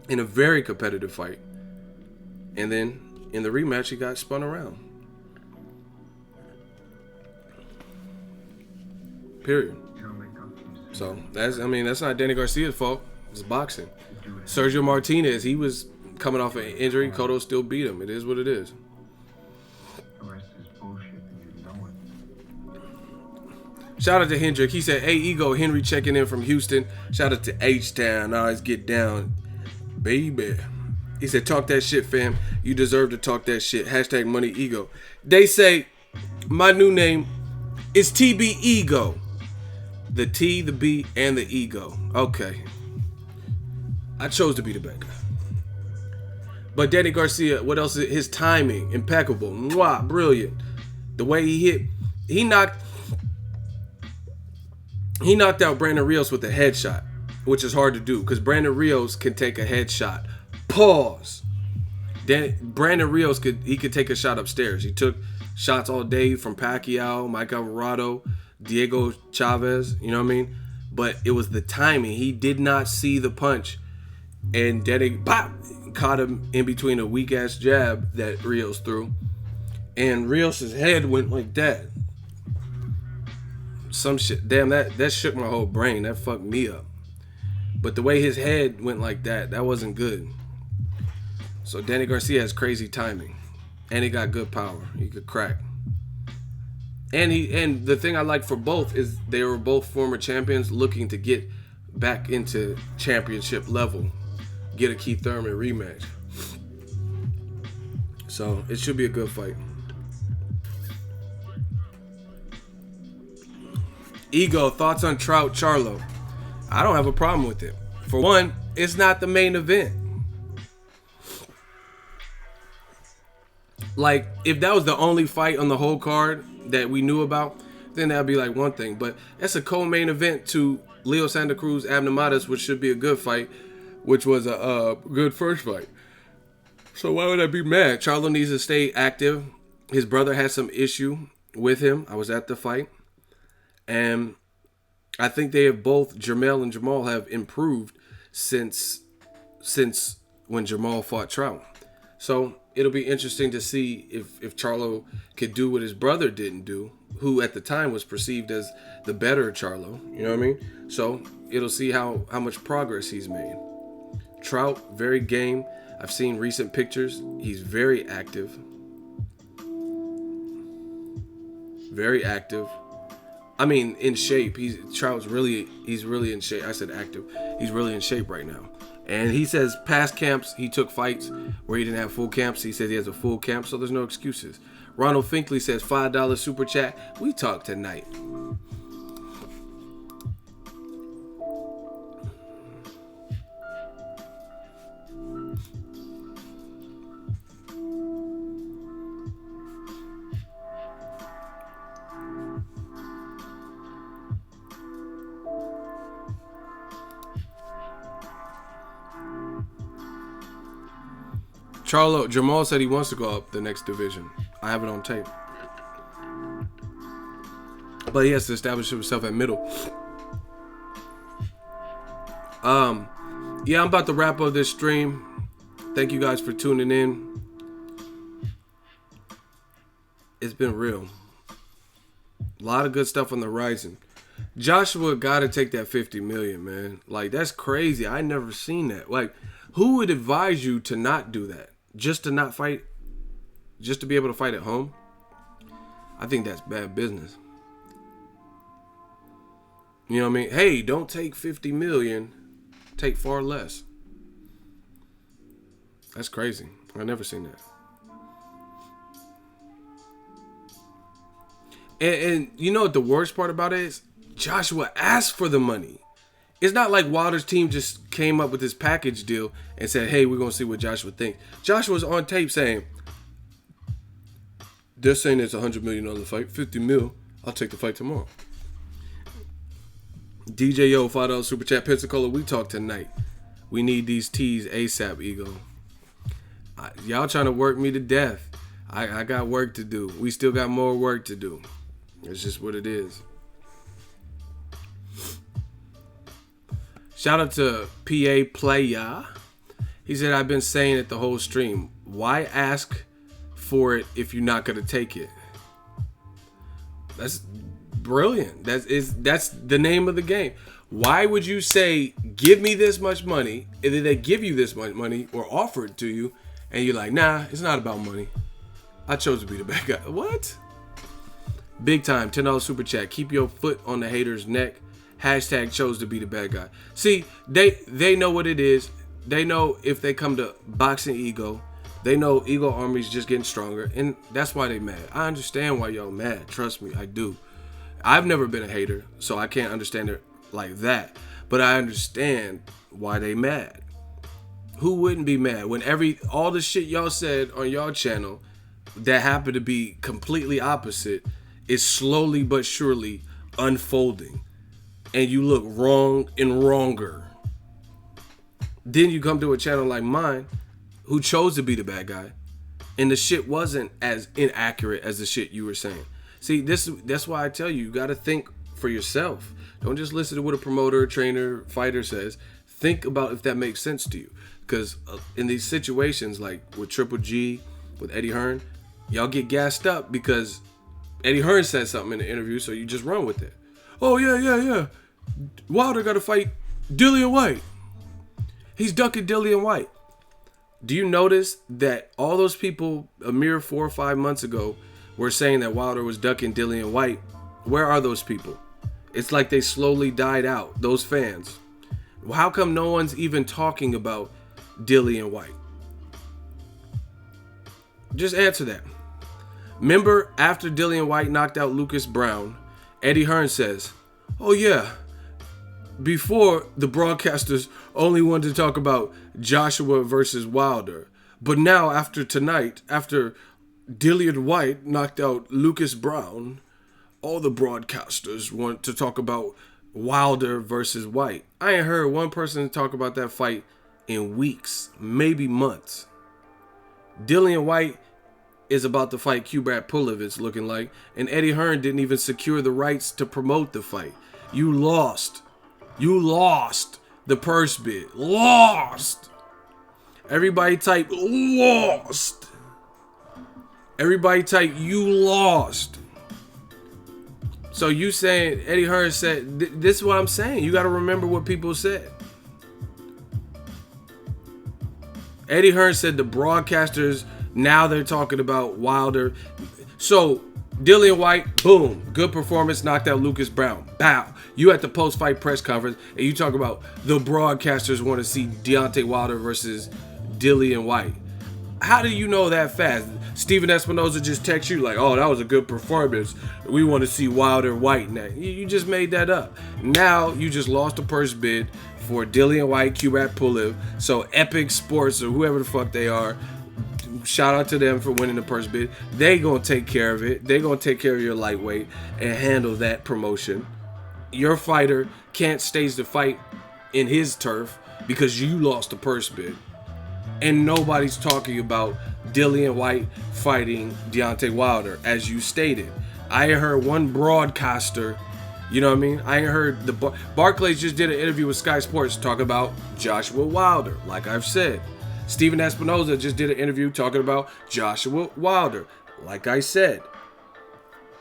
in a very competitive fight. And then in the rematch, he got spun around. Period. So that's not Danny Garcia's fault. It's boxing. Sergio Martinez, he was coming off an injury. Cotto still beat him. It is what it is. Shout out to Hendrick. He said, hey, Ego, Henry checking in from Houston. Shout out to H-Town. Always get down, baby. He said, talk that shit, fam. You deserve to talk that shit. Hashtag money ego. They say my new name is TB Ego. The T, the B, and the ego. Okay. I chose to be the bad guy. But Danny Garcia, what else? His timing, impeccable. Mwah, brilliant. The way he hit, he knocked out Brandon Rios with a headshot, which is hard to do because Brandon Rios can take a headshot. Pause. Brandon Rios could take a shot upstairs. He took shots all day from Pacquiao, Mike Alvarado, Diego Chavez, you know what I mean? But it was the timing. He did not see the punch. And Danny caught him in between a weak-ass jab that Rios threw. And Rios' head went like that. Some shit. Damn, that shook my whole brain. That fucked me up. But the way his head went like that wasn't good. So Danny Garcia has crazy timing. And he got good power. He could crack. And the thing I like for both is they were both former champions looking to get back into championship level. Get a Keith Thurman rematch. So it should be a good fight. Ego, thoughts on Trout Charlo? I don't have a problem with it. For one, it's not the main event. Like, if that was the only fight on the whole card that we knew about, then that'd be like one thing. But that's a co-main event to Leo Santa Cruz, Abner Matas, which should be a good fight, which was a good first fight. So why would I be mad? Charlo needs to stay active. His brother had some issue with him. I was at the fight. And I think they have both, Jermell and Jamal, have improved since when Jamal fought Trout. So it'll be interesting to see if Charlo could do what his brother didn't do, who at the time was perceived as the better Charlo. You know what I mean? So it'll see how much progress he's made. Trout, very game. I've seen recent pictures. He's very active. Very active. I mean, in shape. Trout's really in shape. I said active. He's really in shape right now. And he says past camps, he took fights where he didn't have full camps. He says he has a full camp, so there's no excuses. Ronald Finkley says $5 super chat. We talk tonight. Jamal said he wants to go up the next division. I have it on tape. But he has to establish himself at middle. Yeah, I'm about to wrap up this stream. Thank you guys for tuning in. It's been real. A lot of good stuff on the horizon. Joshua got to take that 50 million, man. Like, that's crazy. I never seen that. Like, who would advise you to not do that? Just to not fight? Just to be able to fight at home? I think that's bad business. You know what I mean? Hey, don't take 50 million. Take far less. That's crazy. I never seen that. And you know what the worst part about it is? Joshua asked for the money. It's not like Wilder's team just came up with this package deal and said, hey, we're going to see what Joshua thinks. Joshua's on tape saying, they're saying it's a $100 million fight, 50 mil. I'll take the fight tomorrow. DJ Yo, $5 super chat. Pensacola, we talk tonight. We need these teas ASAP, Ego. Y'all trying to work me to death. I got work to do. We still got more work to do. It's just what it is. Shout out to PA Playa. He said, I've been saying it the whole stream. Why ask for it if you're not going to take it? That's brilliant. That's the name of the game. Why would you say, give me this much money, and then they give you this much money or offer it to you, and you're like, nah, it's not about money. I chose to be the bad guy. What? Big time. $10 super chat. Keep your foot on the hater's neck. Hashtag chose to be the bad guy. See, they know what it is. They know if they come to Boxingego, they know Ego Army's just getting stronger, and that's why they mad. I understand why y'all mad. Trust me, I do. I've never been a hater, so I can't understand it like that. But I understand why they mad. Who wouldn't be mad when all the shit y'all said on y'all channel that happened to be completely opposite is slowly but surely unfolding, and you look wrong and wronger. Then you come to a channel like mine who chose to be the bad guy, and the shit wasn't as inaccurate as the shit you were saying. See, that's why I tell you got to think for yourself. Don't just listen to what a promoter, trainer, fighter says. Think about if that makes sense to you. Because in these situations, like with Triple G, with Eddie Hearn, y'all get gassed up because Eddie Hearn said something in the interview, so you just run with it. Oh, yeah. Wilder got to fight Dillian White. He's ducking Dillian White. Do you notice that all those people a mere 4 or 5 months ago were saying that Wilder was ducking Dillian White? Where are those people? It's like they slowly died out, those fans. How come no one's even talking about Dillian White? Just answer that. Remember, after Dillian White knocked out Lucas Brown, Eddie Hearn says, oh yeah, before the broadcasters only wanted to talk about Joshua versus Wilder. But now after tonight, after Dillian White knocked out Lucas Brown, all the broadcasters want to talk about Wilder versus White. I ain't heard one person talk about that fight in weeks, maybe months. Dillian White is about to fight Kubrat Pulev, it's looking like, and Eddie Hearn didn't even secure the rights to promote the fight. You lost the purse bid. Lost. Everybody type lost. Everybody type you lost. So you saying Eddie Hearn said, this is what I'm saying. You got to remember what people said. Eddie Hearn said the broadcasters, now they're talking about Wilder. So Dillian White, boom, good performance, knocked out Lucas Brown. Bow. You at the post-fight press conference, and you talk about the broadcasters want to see Deontay Wilder versus Dillian White. How do you know that fast? Steven Espinoza just text you like, oh, that was a good performance. We want to see Wilder White now. You just made that up. Now you just lost a purse bid for Dillian White, Kubrat Pulev. So Epic Sports or whoever the fuck they are, shout out to them for winning the purse bid. They gonna take care of it. They gonna take care of your lightweight and handle that promotion. Your fighter can't stage the fight in his turf because you lost the purse bid. And nobody's talking about Dillian White fighting Deontay Wilder, as you stated. I heard one broadcaster, you know what I mean? I heard the Barclays just did an interview with Sky Sports talking about Joshua Wilder, like I've said. Steven Espinoza just did an interview talking about Joshua Wilder, like I said.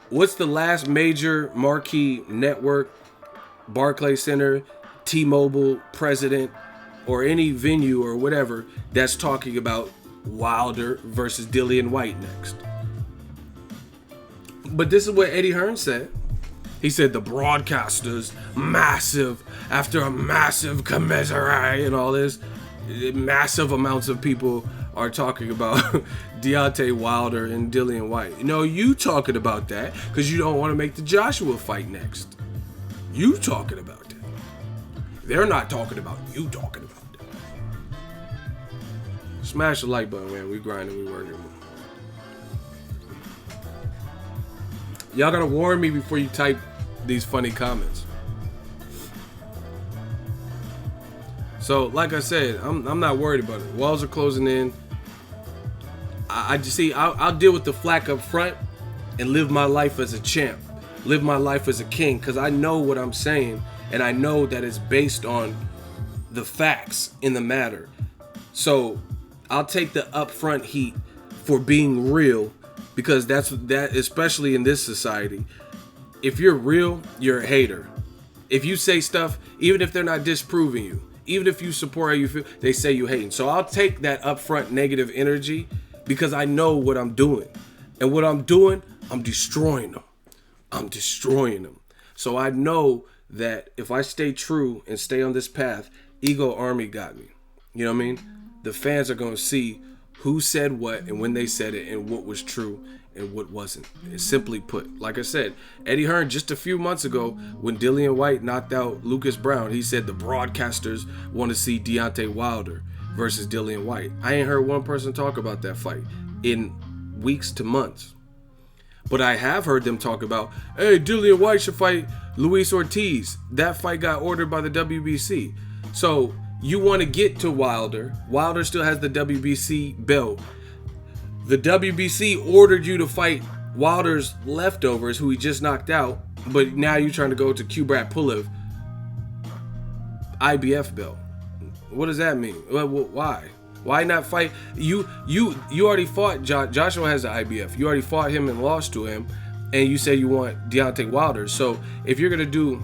What's the last major marquee network, Barclays Center, T-Mobile, President, or any venue or whatever that's talking about Wilder versus Dillian White next? But this is what Eddie Hearn said. He said the broadcasters, massive, after a massive commiserate and all this, massive amounts of people are talking about Deontay Wilder and Dillian White. No, you talking about that because you don't want to make the Joshua fight next. You talking about that. They're not talking about you talking about that. Smash the like button, man. We grinding, we working. Y'all gotta warn me before you type these funny comments. So, like I said, I'm not worried about it. Walls are closing in. I just see. I'll deal with the flack up front and live my life as a champ, live my life as a king, because I know what I'm saying and I know that it's based on the facts in the matter. So I'll take the upfront heat for being real. Because that, especially in this society, if you're real, you're a hater. If you say stuff, even if they're not disproving you, even if you support how you feel, they say you hating. So I'll take that upfront negative energy because I know what I'm doing. And what I'm doing, I'm destroying them. I'm destroying them. So I know that if I stay true and stay on this path, Ego Army got me. You know what I mean? The fans are going to see who said what and when they said it and what was true and what wasn't. It's simply put, like I said, Eddie Hearn just a few months ago when Dillian White knocked out Lucas Brown, he said the broadcasters want to see Deontay Wilder versus Dillian White. I ain't heard one person talk about that fight in weeks to months. But I have heard them talk about, hey, Dillian White should fight Luis Ortiz. That fight got ordered by the WBC. So you want to get to Wilder. Wilder still has the WBC belt. The WBC ordered you to fight Wilder's leftovers, who he just knocked out, but now you're trying to go to Kubrat Pulev IBF belt. What does that mean? Why? Why not fight? You already fought Joshua has the IBF. You already fought him and lost to him, and you say you want Deontay Wilder. So if you're gonna do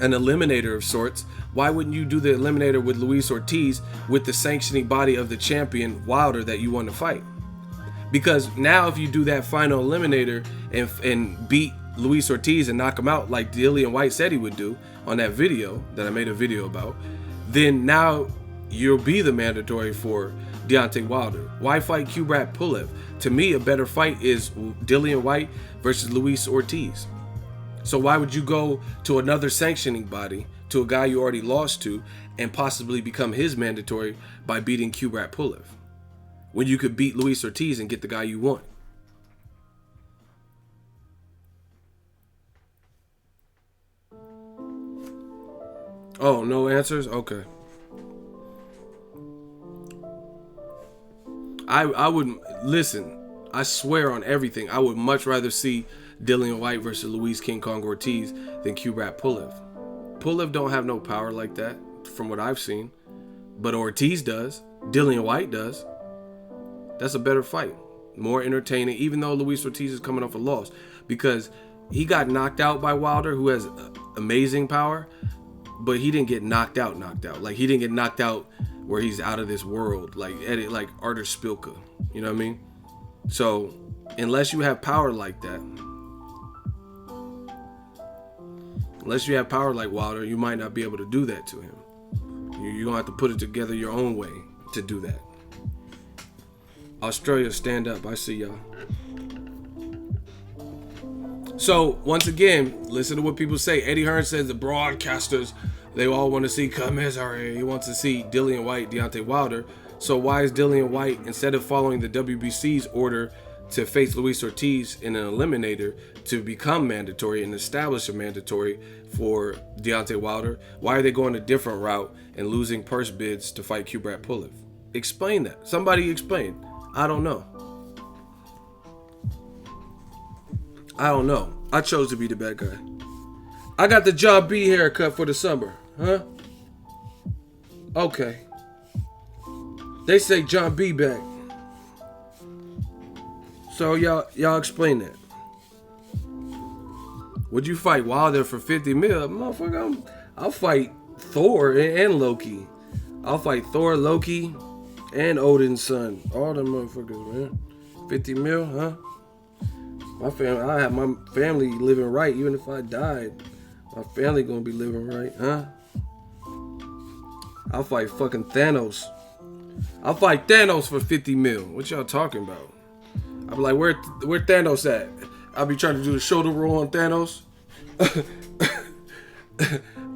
an eliminator of sorts, why wouldn't you do the eliminator with Luis Ortiz with the sanctioning body of the champion Wilder that you want to fight? Because now if you do that final eliminator and beat Luis Ortiz and knock him out like Dillian White said he would do on that video that I made a video about, then now you'll be the mandatory for Deontay Wilder. Why fight Kubrat Pulev? To me, a better fight is Dillian White versus Luis Ortiz. So why would you go to another sanctioning body, to a guy you already lost to, and possibly become his mandatory by beating Kubrat Pulev, when you could beat Luis Ortiz and get the guy you want? Oh, no answers? Okay. I would, listen, I swear on everything, I would much rather see Dillian White versus Luis King Kong Ortiz than Kubrat Pulev. Pulev don't have no power like that, from what I've seen. But Ortiz does. Dillian White does. That's a better fight. More entertaining, even though Luis Ortiz is coming off a loss. Because he got knocked out by Wilder, who has amazing power. But he didn't get knocked out. Like, he didn't get knocked out where he's out of this world. Like Artur Spilka. You know what I mean? So, unless you have power like that, unless you have power like Wilder, you might not be able to do that to him. You're going to have to put it together your own way to do that. Australia, stand up. I see y'all. So, once again, listen to what people say. Eddie Hearn says the broadcasters, they all want to see commiserate. He wants to see Dillian White, Deontay Wilder. So why is Dillian White, instead of following the WBC's order to face Luis Ortiz in an eliminator to become mandatory and establish a mandatory for Deontay Wilder, why are they going a different route and losing purse bids to fight Kubrat Pulev? Explain that. Somebody explain. I don't know. I chose to be the bad guy. I got the John B haircut for the summer. Huh? Okay. They say John B back. So y'all explain that. Would you fight Wilder for 50 mil? Motherfucker, I'll fight Thor and Loki. I'll fight Thor, Loki, and Odin's son. All them motherfuckers, man. 50 mil, huh? I have my family living right. Even if I died, my family gonna be living right, huh? I'll fight fucking Thanos. I'll fight Thanos for 50 mil. What y'all talking about? I'll be like, where Thanos at? I'll be trying to do the shoulder roll on Thanos.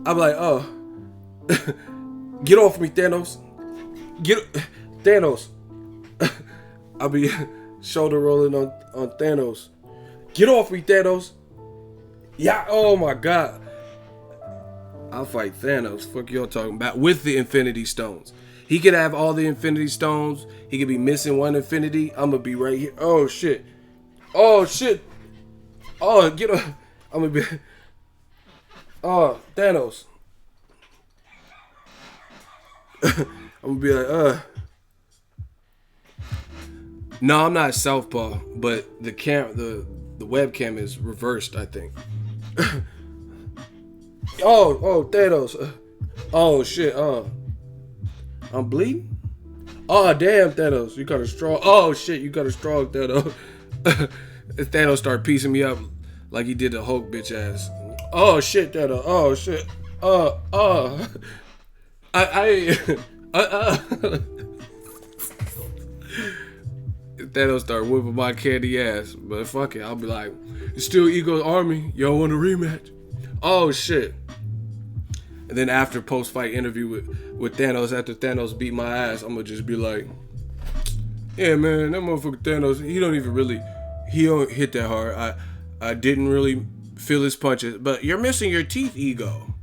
I'll be like, oh. Get off me, Thanos. Thanos. I'll be shoulder rolling on Thanos. Get off me, Thanos. Yeah, oh my God. I'll fight Thanos. Fuck y'all talking about. With the Infinity Stones. He could have all the Infinity Stones. He could be missing one Infinity. I'm gonna be right here. Oh shit. Oh shit. Oh, get up. I'm gonna be. Oh, Thanos. I'm gonna be like, No, I'm not southpaw, but the webcam is reversed, I think. Oh, Thanos. Oh shit. I'm bleeding? Oh, damn, Thanos. You got a strong. Oh, shit. You got a strong, Thanos. Thanos started piecing me up like he did the Hulk bitch ass. Oh, shit, Thanos. Oh, shit. Thanos started whipping my candy ass. But fuck it. I'll be like, it's still Ego's army. Y'all want a rematch? Oh, shit. And then after post-fight interview with Thanos, after Thanos beat my ass, I'm going to just be like, yeah, man, that motherfucker Thanos, he don't hit that hard. I didn't really feel his punches. But you're missing your teeth, Ego.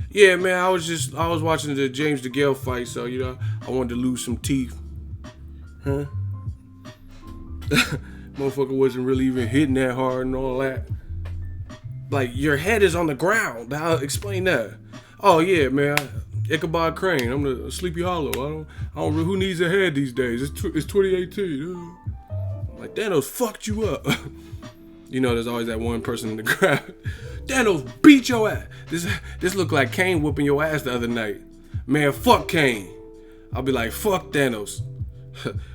Yeah, man, I was watching the James DeGale fight, so, I wanted to lose some teeth. Huh? Motherfucker wasn't really even hitting that hard and all that. Like, your head is on the ground. I'll explain that. Oh yeah, man, Ichabod Crane. I'm the Sleepy Hollow. I don't. Who needs a head these days? It's 2018. Like Thanos fucked you up. There's always that one person in the crowd. Thanos beat your ass. This looked like Kane whooping your ass the other night. Man, fuck Kane. I'll be like, fuck Thanos.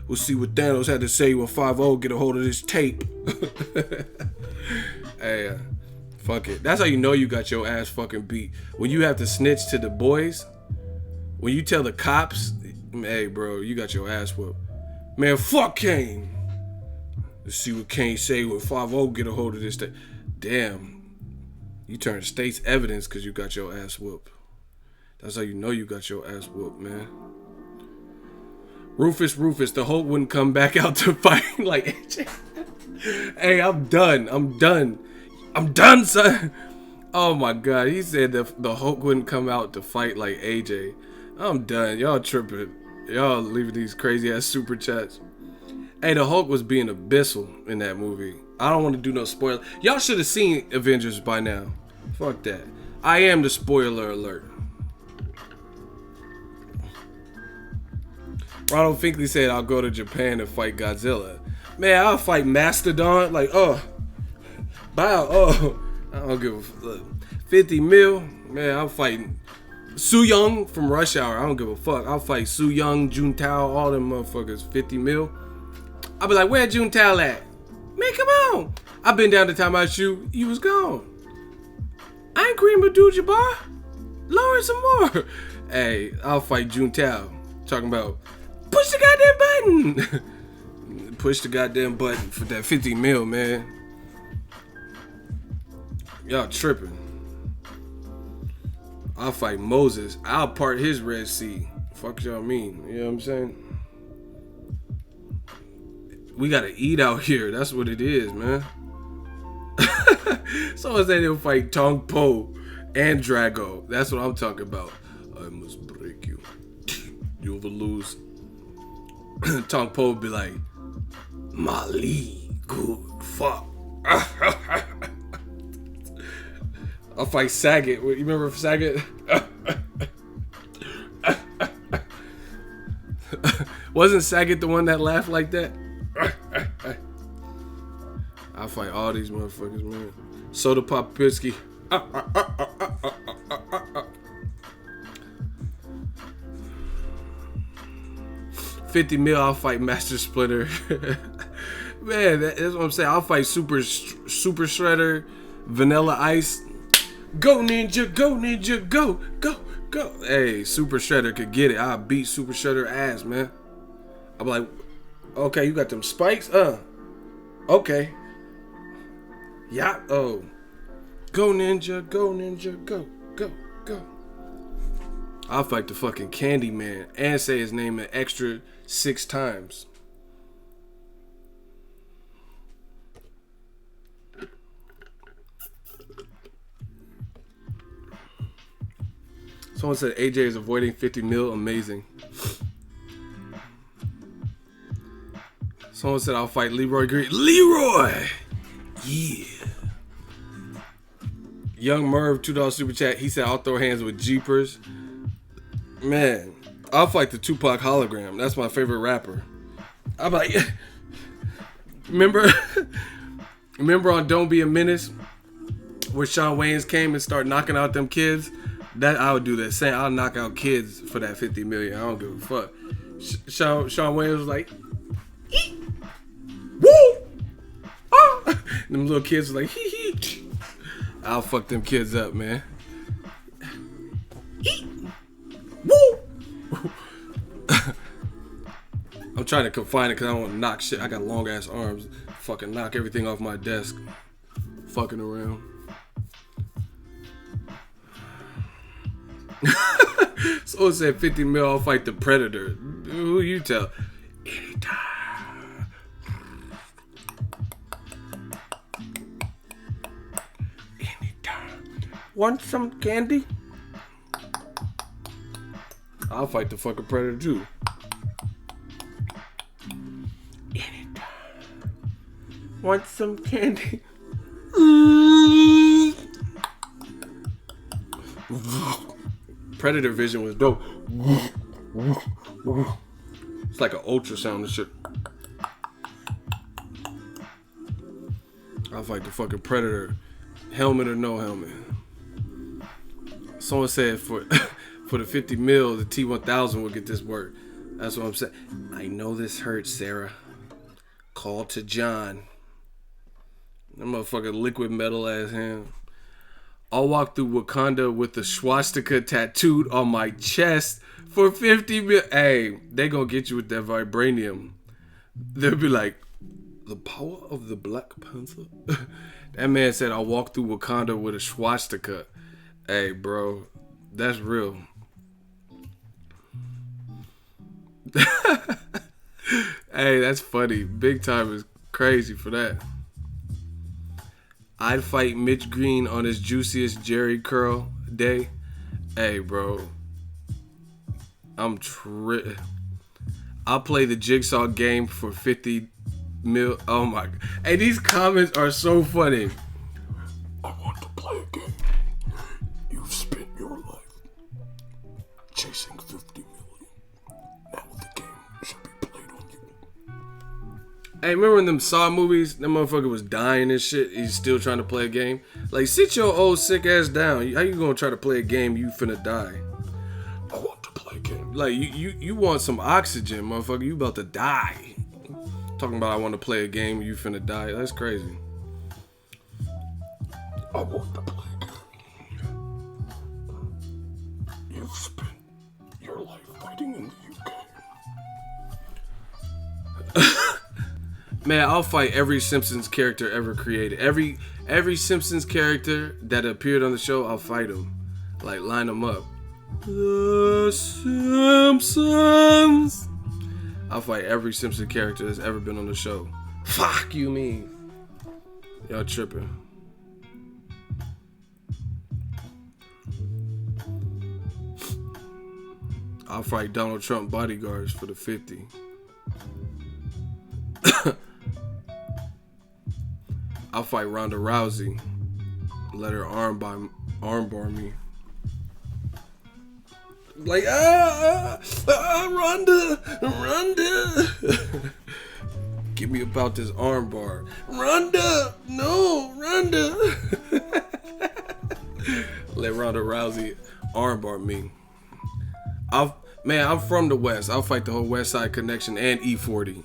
We'll see what Thanos had to say when 5-0 get a hold of this tape. Hey. Fuck it. That's how you know you got your ass fucking beat. When you have to snitch to the boys, when you tell the cops, hey, bro, you got your ass whooped. Man, fuck Kane. Let's see what Kane say when 5-0 get a hold of this thing. Damn. You turn state's evidence because you got your ass whooped. That's how you know you got your ass whooped, man. Rufus, the Hulk wouldn't come back out to fight like AJ. Hey, I'm done, son. Oh my God, he said the Hulk wouldn't come out to fight like AJ. I'm done. Y'all tripping. Y'all leaving these crazy ass super chats. Hey, the Hulk was being abyssal in that movie. I don't want to do no spoiler. Y'all should have seen Avengers by now. Fuck that. I am the spoiler alert. Ronald Finkley said I'll go to Japan and fight Godzilla. Man, I'll fight Mastodon. Like, bow, I don't give a fuck. 50 mil, man, I'm fighting Soo Young from Rush Hour. I don't give a fuck. I'll fight Soo Young, Juntao, all them motherfuckers. 50 mil. I'll be like, where Juntao at? Man, come on. I've been down the time I shoot. You was gone. I ain't Kareem Abdul-Jabbar. Lower some more. Hey, I'll fight Juntao. Talking about, push the goddamn button. Push the goddamn button for that 50 mil, man. Y'all tripping. I'll fight Moses. I'll part his Red Sea. Fuck y'all mean? You know what I'm saying? We gotta eat out here. That's what it is, man. Someone said they'll fight Tong Po and Drago. That's what I'm talking about. I must break you. You will lose. Tong Po would be like, Mali, good fuck. I'll fight Saget. You remember Saget? Wasn't Saget the one that laughed like that? I'll fight all these motherfuckers, man. Soda Pop Pisky. 50 mil, I'll fight Master Splinter. Man, that's what I'm saying. I'll fight Super Shredder, Vanilla Ice. Go Ninja, go Ninja, go, go, go. Hey, Super Shredder could get it. I'll beat Super Shredder ass, man. I'm like, okay, you got them spikes? Okay. Yeah, oh. Go Ninja, go, go, go. I'll fight the fucking Candyman and say his name an extra 6 times. Someone said AJ is avoiding 50 mil. Amazing. Someone said I'll fight Leroy Green. Leroy! Yeah. Young Merv, $2 super chat. He said I'll throw hands with Jeepers. Man, I'll fight the Tupac hologram. That's my favorite rapper. I'm like, remember on Don't Be a Menace where Shawn Wayans came and started knocking out them kids? That I would do that same. I'll knock out kids for that 50 million. I don't give a fuck. Shawn Wayans was like, eek, woo, ah. And them little kids was like, hee hee. I'll fuck them kids up, man. Eek, woo. I'm trying to confine it because I don't want to knock shit. I got long ass arms. Fucking knock everything off my desk. Fucking around. Someone said 50 mil, I'll fight the Predator. Who you tell? Anytime. Anytime. Want some candy? I'll fight the fucking Predator too. Anytime. Want some candy? Predator vision was dope. It's like an ultrasound and shit. I'll fight the fucking Predator. Helmet or no helmet. Someone said for the 50 mil, the T-1000 will get this work. That's what I'm saying. I know this hurts, Sarah. Call to John. That motherfucking liquid metal ass hand. I'll walk through Wakanda with the swastika tattooed on my chest for 50 mil. Hey, they gonna get you with that vibranium. They'll be like, the power of the Black Panther. That man said I'll walk through Wakanda with a swastika. Hey, bro, that's real. Hey, that's funny. Big Time is crazy for that. I'd fight Mitch Green on his juiciest Jerry curl day. Hey, bro. I'll play the Jigsaw game for 50 mil. Oh my God. Hey, these comments are so funny. I want to play a game. You've spent your life chasing 50 million. Now the game should be played on you. Hey, remember in them Saw movies? That motherfucker was dying and shit. He's still trying to play a game. Like, sit your old sick ass down. How you gonna try to play a game you finna die? I want to play a game. Like, you want some oxygen, motherfucker. You about to die. Talking about I want to play a game you finna die. That's crazy. I want to play a game. You've spent your life fighting in the UK. Man, I'll fight every Simpsons character ever created. Every Simpsons character that appeared on the show, I'll fight them. Like, line them up. The Simpsons. I'll fight every Simpsons character that's ever been on the show. Fuck you mean. Y'all tripping. I'll fight Donald Trump bodyguards for the 50. I'll fight Ronda Rousey. Let her armbar me. Like, Ronda. Give me about this armbar. Ronda, no, Ronda. Let Ronda Rousey armbar me. I'm from the West. I'll fight the whole West Side Connection and E40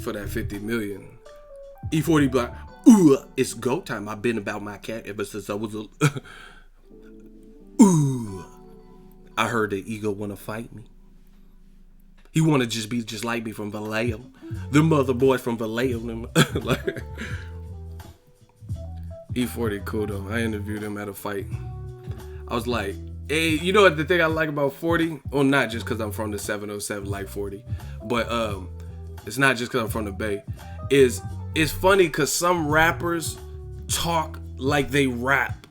for that 50 million. E40 black. Ooh, it's go time. I've been about my cat ever since I was a. Ooh, I heard that Ego wanna fight me. He wanna just be just like me from Vallejo. The mother boys from Vallejo. Like, E40 cool though. I interviewed him at a fight. I was like, hey, you know what the thing I like about 40? Well, not just because I'm from the 707 like 40, but it's not just because I'm from the Bay. It's funny because some rappers talk like they rap,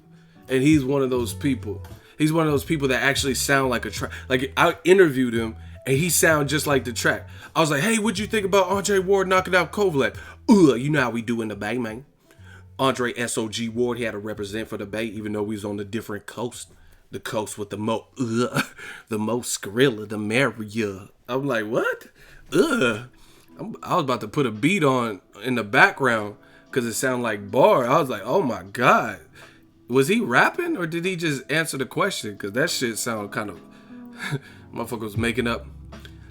and he's one of those people. He's one of those people that actually sound like a track. Like, I interviewed him, and he sound just like the track. I was like, hey, what'd you think about Andre Ward knocking out Kovalev? You know how we do in the Bay, man. Andre SOG Ward, he had to represent for the Bay, even though we was on the different coast. The coast with the most Skrilla, the merrier. I'm like, what? I was about to put a beat on in the background because it sounded like bar. I was like, oh my God. Was he rapping or did he just answer the question? Because that shit sounded kind of... Motherfucker was making up.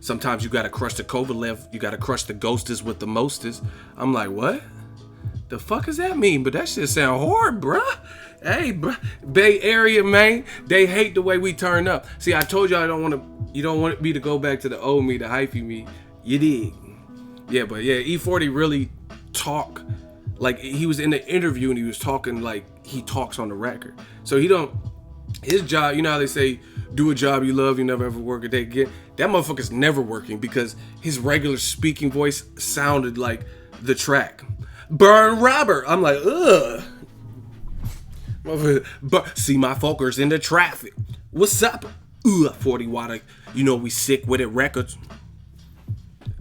Sometimes you got to crush the Kovalev. You got to crush the ghostest with the mostest. I'm like, what? The fuck does that mean? But that shit sound hard, bruh. Hey, bruh. Bay Area, man. They hate the way we turn up. See, I told you you don't want me to go back to the old me, the hyphy me. You did. Yeah, but yeah, E40 really talk. Like, he was in the interview and he was talking like he talks on the record. So his job, you know how they say, do a job you love, you never ever work a day again? That motherfucker's never working because his regular speaking voice sounded like the track. Burn Robert. I'm like, ugh. But see my fuckers in the traffic. What's up? 40 water. You know we sick with it records.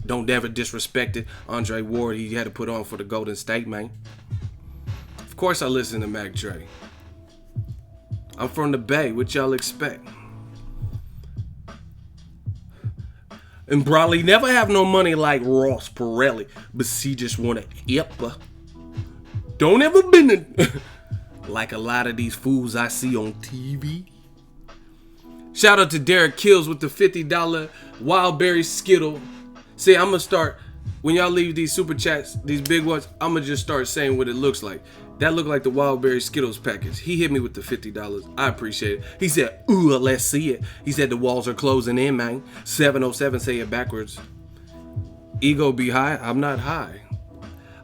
Don't ever disrespect it. Andre Ward, he had to put on for the Golden State, man. Of course I listen to Mac Dre. I'm from the Bay. What y'all expect? And probably never have no money like Ross Perelli, but she just want to yeppa. Don't ever been in like a lot of these fools I see on TV. Shout out to Derek Kills with the $50 Wildberry Skittle. See, I'm gonna start when y'all leave these super chats, these big ones. I'm gonna just start saying what it looks like. That looked like the Wildberry Skittles package. He hit me with the $50. I appreciate it. He said, ooh, let's see it. He said the walls are closing in, man. 707, say it backwards. Ego be high. I'm not high.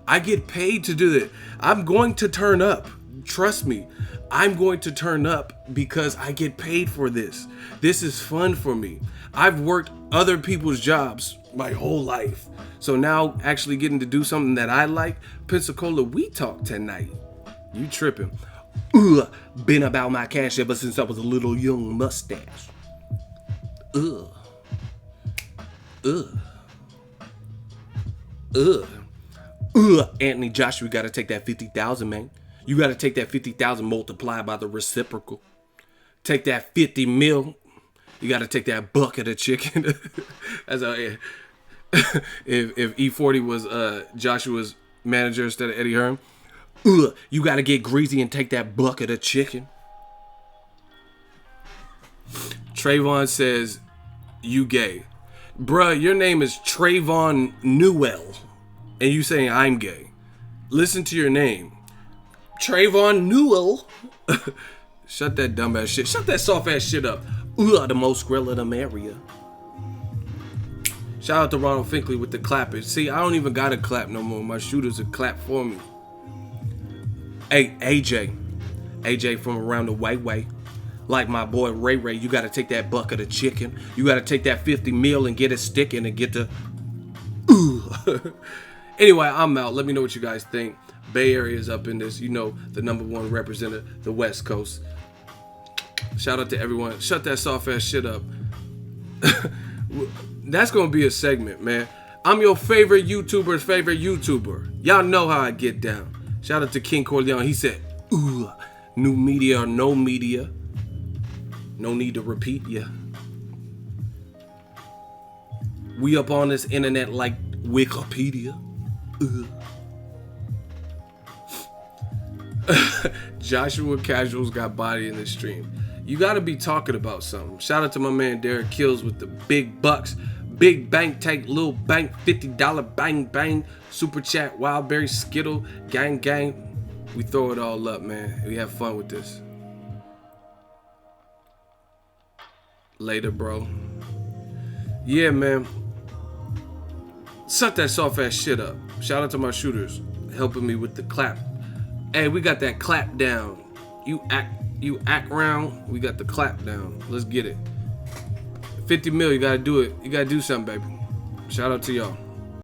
I get paid to do that. I'm going to turn up. Trust me. I'm going to turn up because I get paid for this. This is fun for me. I've worked other people's jobs my whole life. So now actually getting to do something that I like, Pensacola, we talk tonight. You tripping. Been about my cash ever since I was a little young mustache. Anthony Joshua, you gotta take that 50,000, man. You gotta take that 50,000 multiplied by the reciprocal. Take that 50 mil. You gotta take that bucket of chicken. As if E40 was Joshua's manager instead of Eddie Hearn, you gotta get greasy and take that bucket of chicken. Trayvon says, you gay. Bruh, your name is Trayvon Newell, and you saying I'm gay. Listen to your name. Trayvon Newell. Shut that dumb ass shit. Shut that soft ass shit up. The most Skrilla, the merrier. Shout out to Ronald Finkley with the clappers. See, I don't even gotta clap no more. My shooters will clap for me. Hey, AJ from around the way. Like my boy Ray, you gotta take that bucket of chicken. You gotta take that 50 mil and get it sticking and get the Anyway, I'm out. Let me know what you guys think. Bay Area is up in this. You know, the #1 representative, the West Coast. Shout out to everyone. Shut that soft ass shit up. That's gonna be a segment, man. I'm your favorite YouTuber's favorite YouTuber. Y'all know how I get down. Shout out to King Corleone. He said, ooh, new media or no media. No need to repeat, yeah. We up on this internet like Wikipedia. Joshua Casuals got body in the stream. You gotta be talking about something. Shout out to my man Derek Kills with the big bucks. Big bank take, little bank, $50 bang bang. Super chat, Wildberry, Skittle, gang gang. We throw it all up, man. We have fun with this. Later, bro. Yeah, man. Suck that soft ass shit up. Shout out to my shooters helping me with the clap. Hey, we got that clap down. You act round. We got the clap down. Let's get it. 50 mil, you gotta do it. You gotta do something, baby. Shout out to y'all.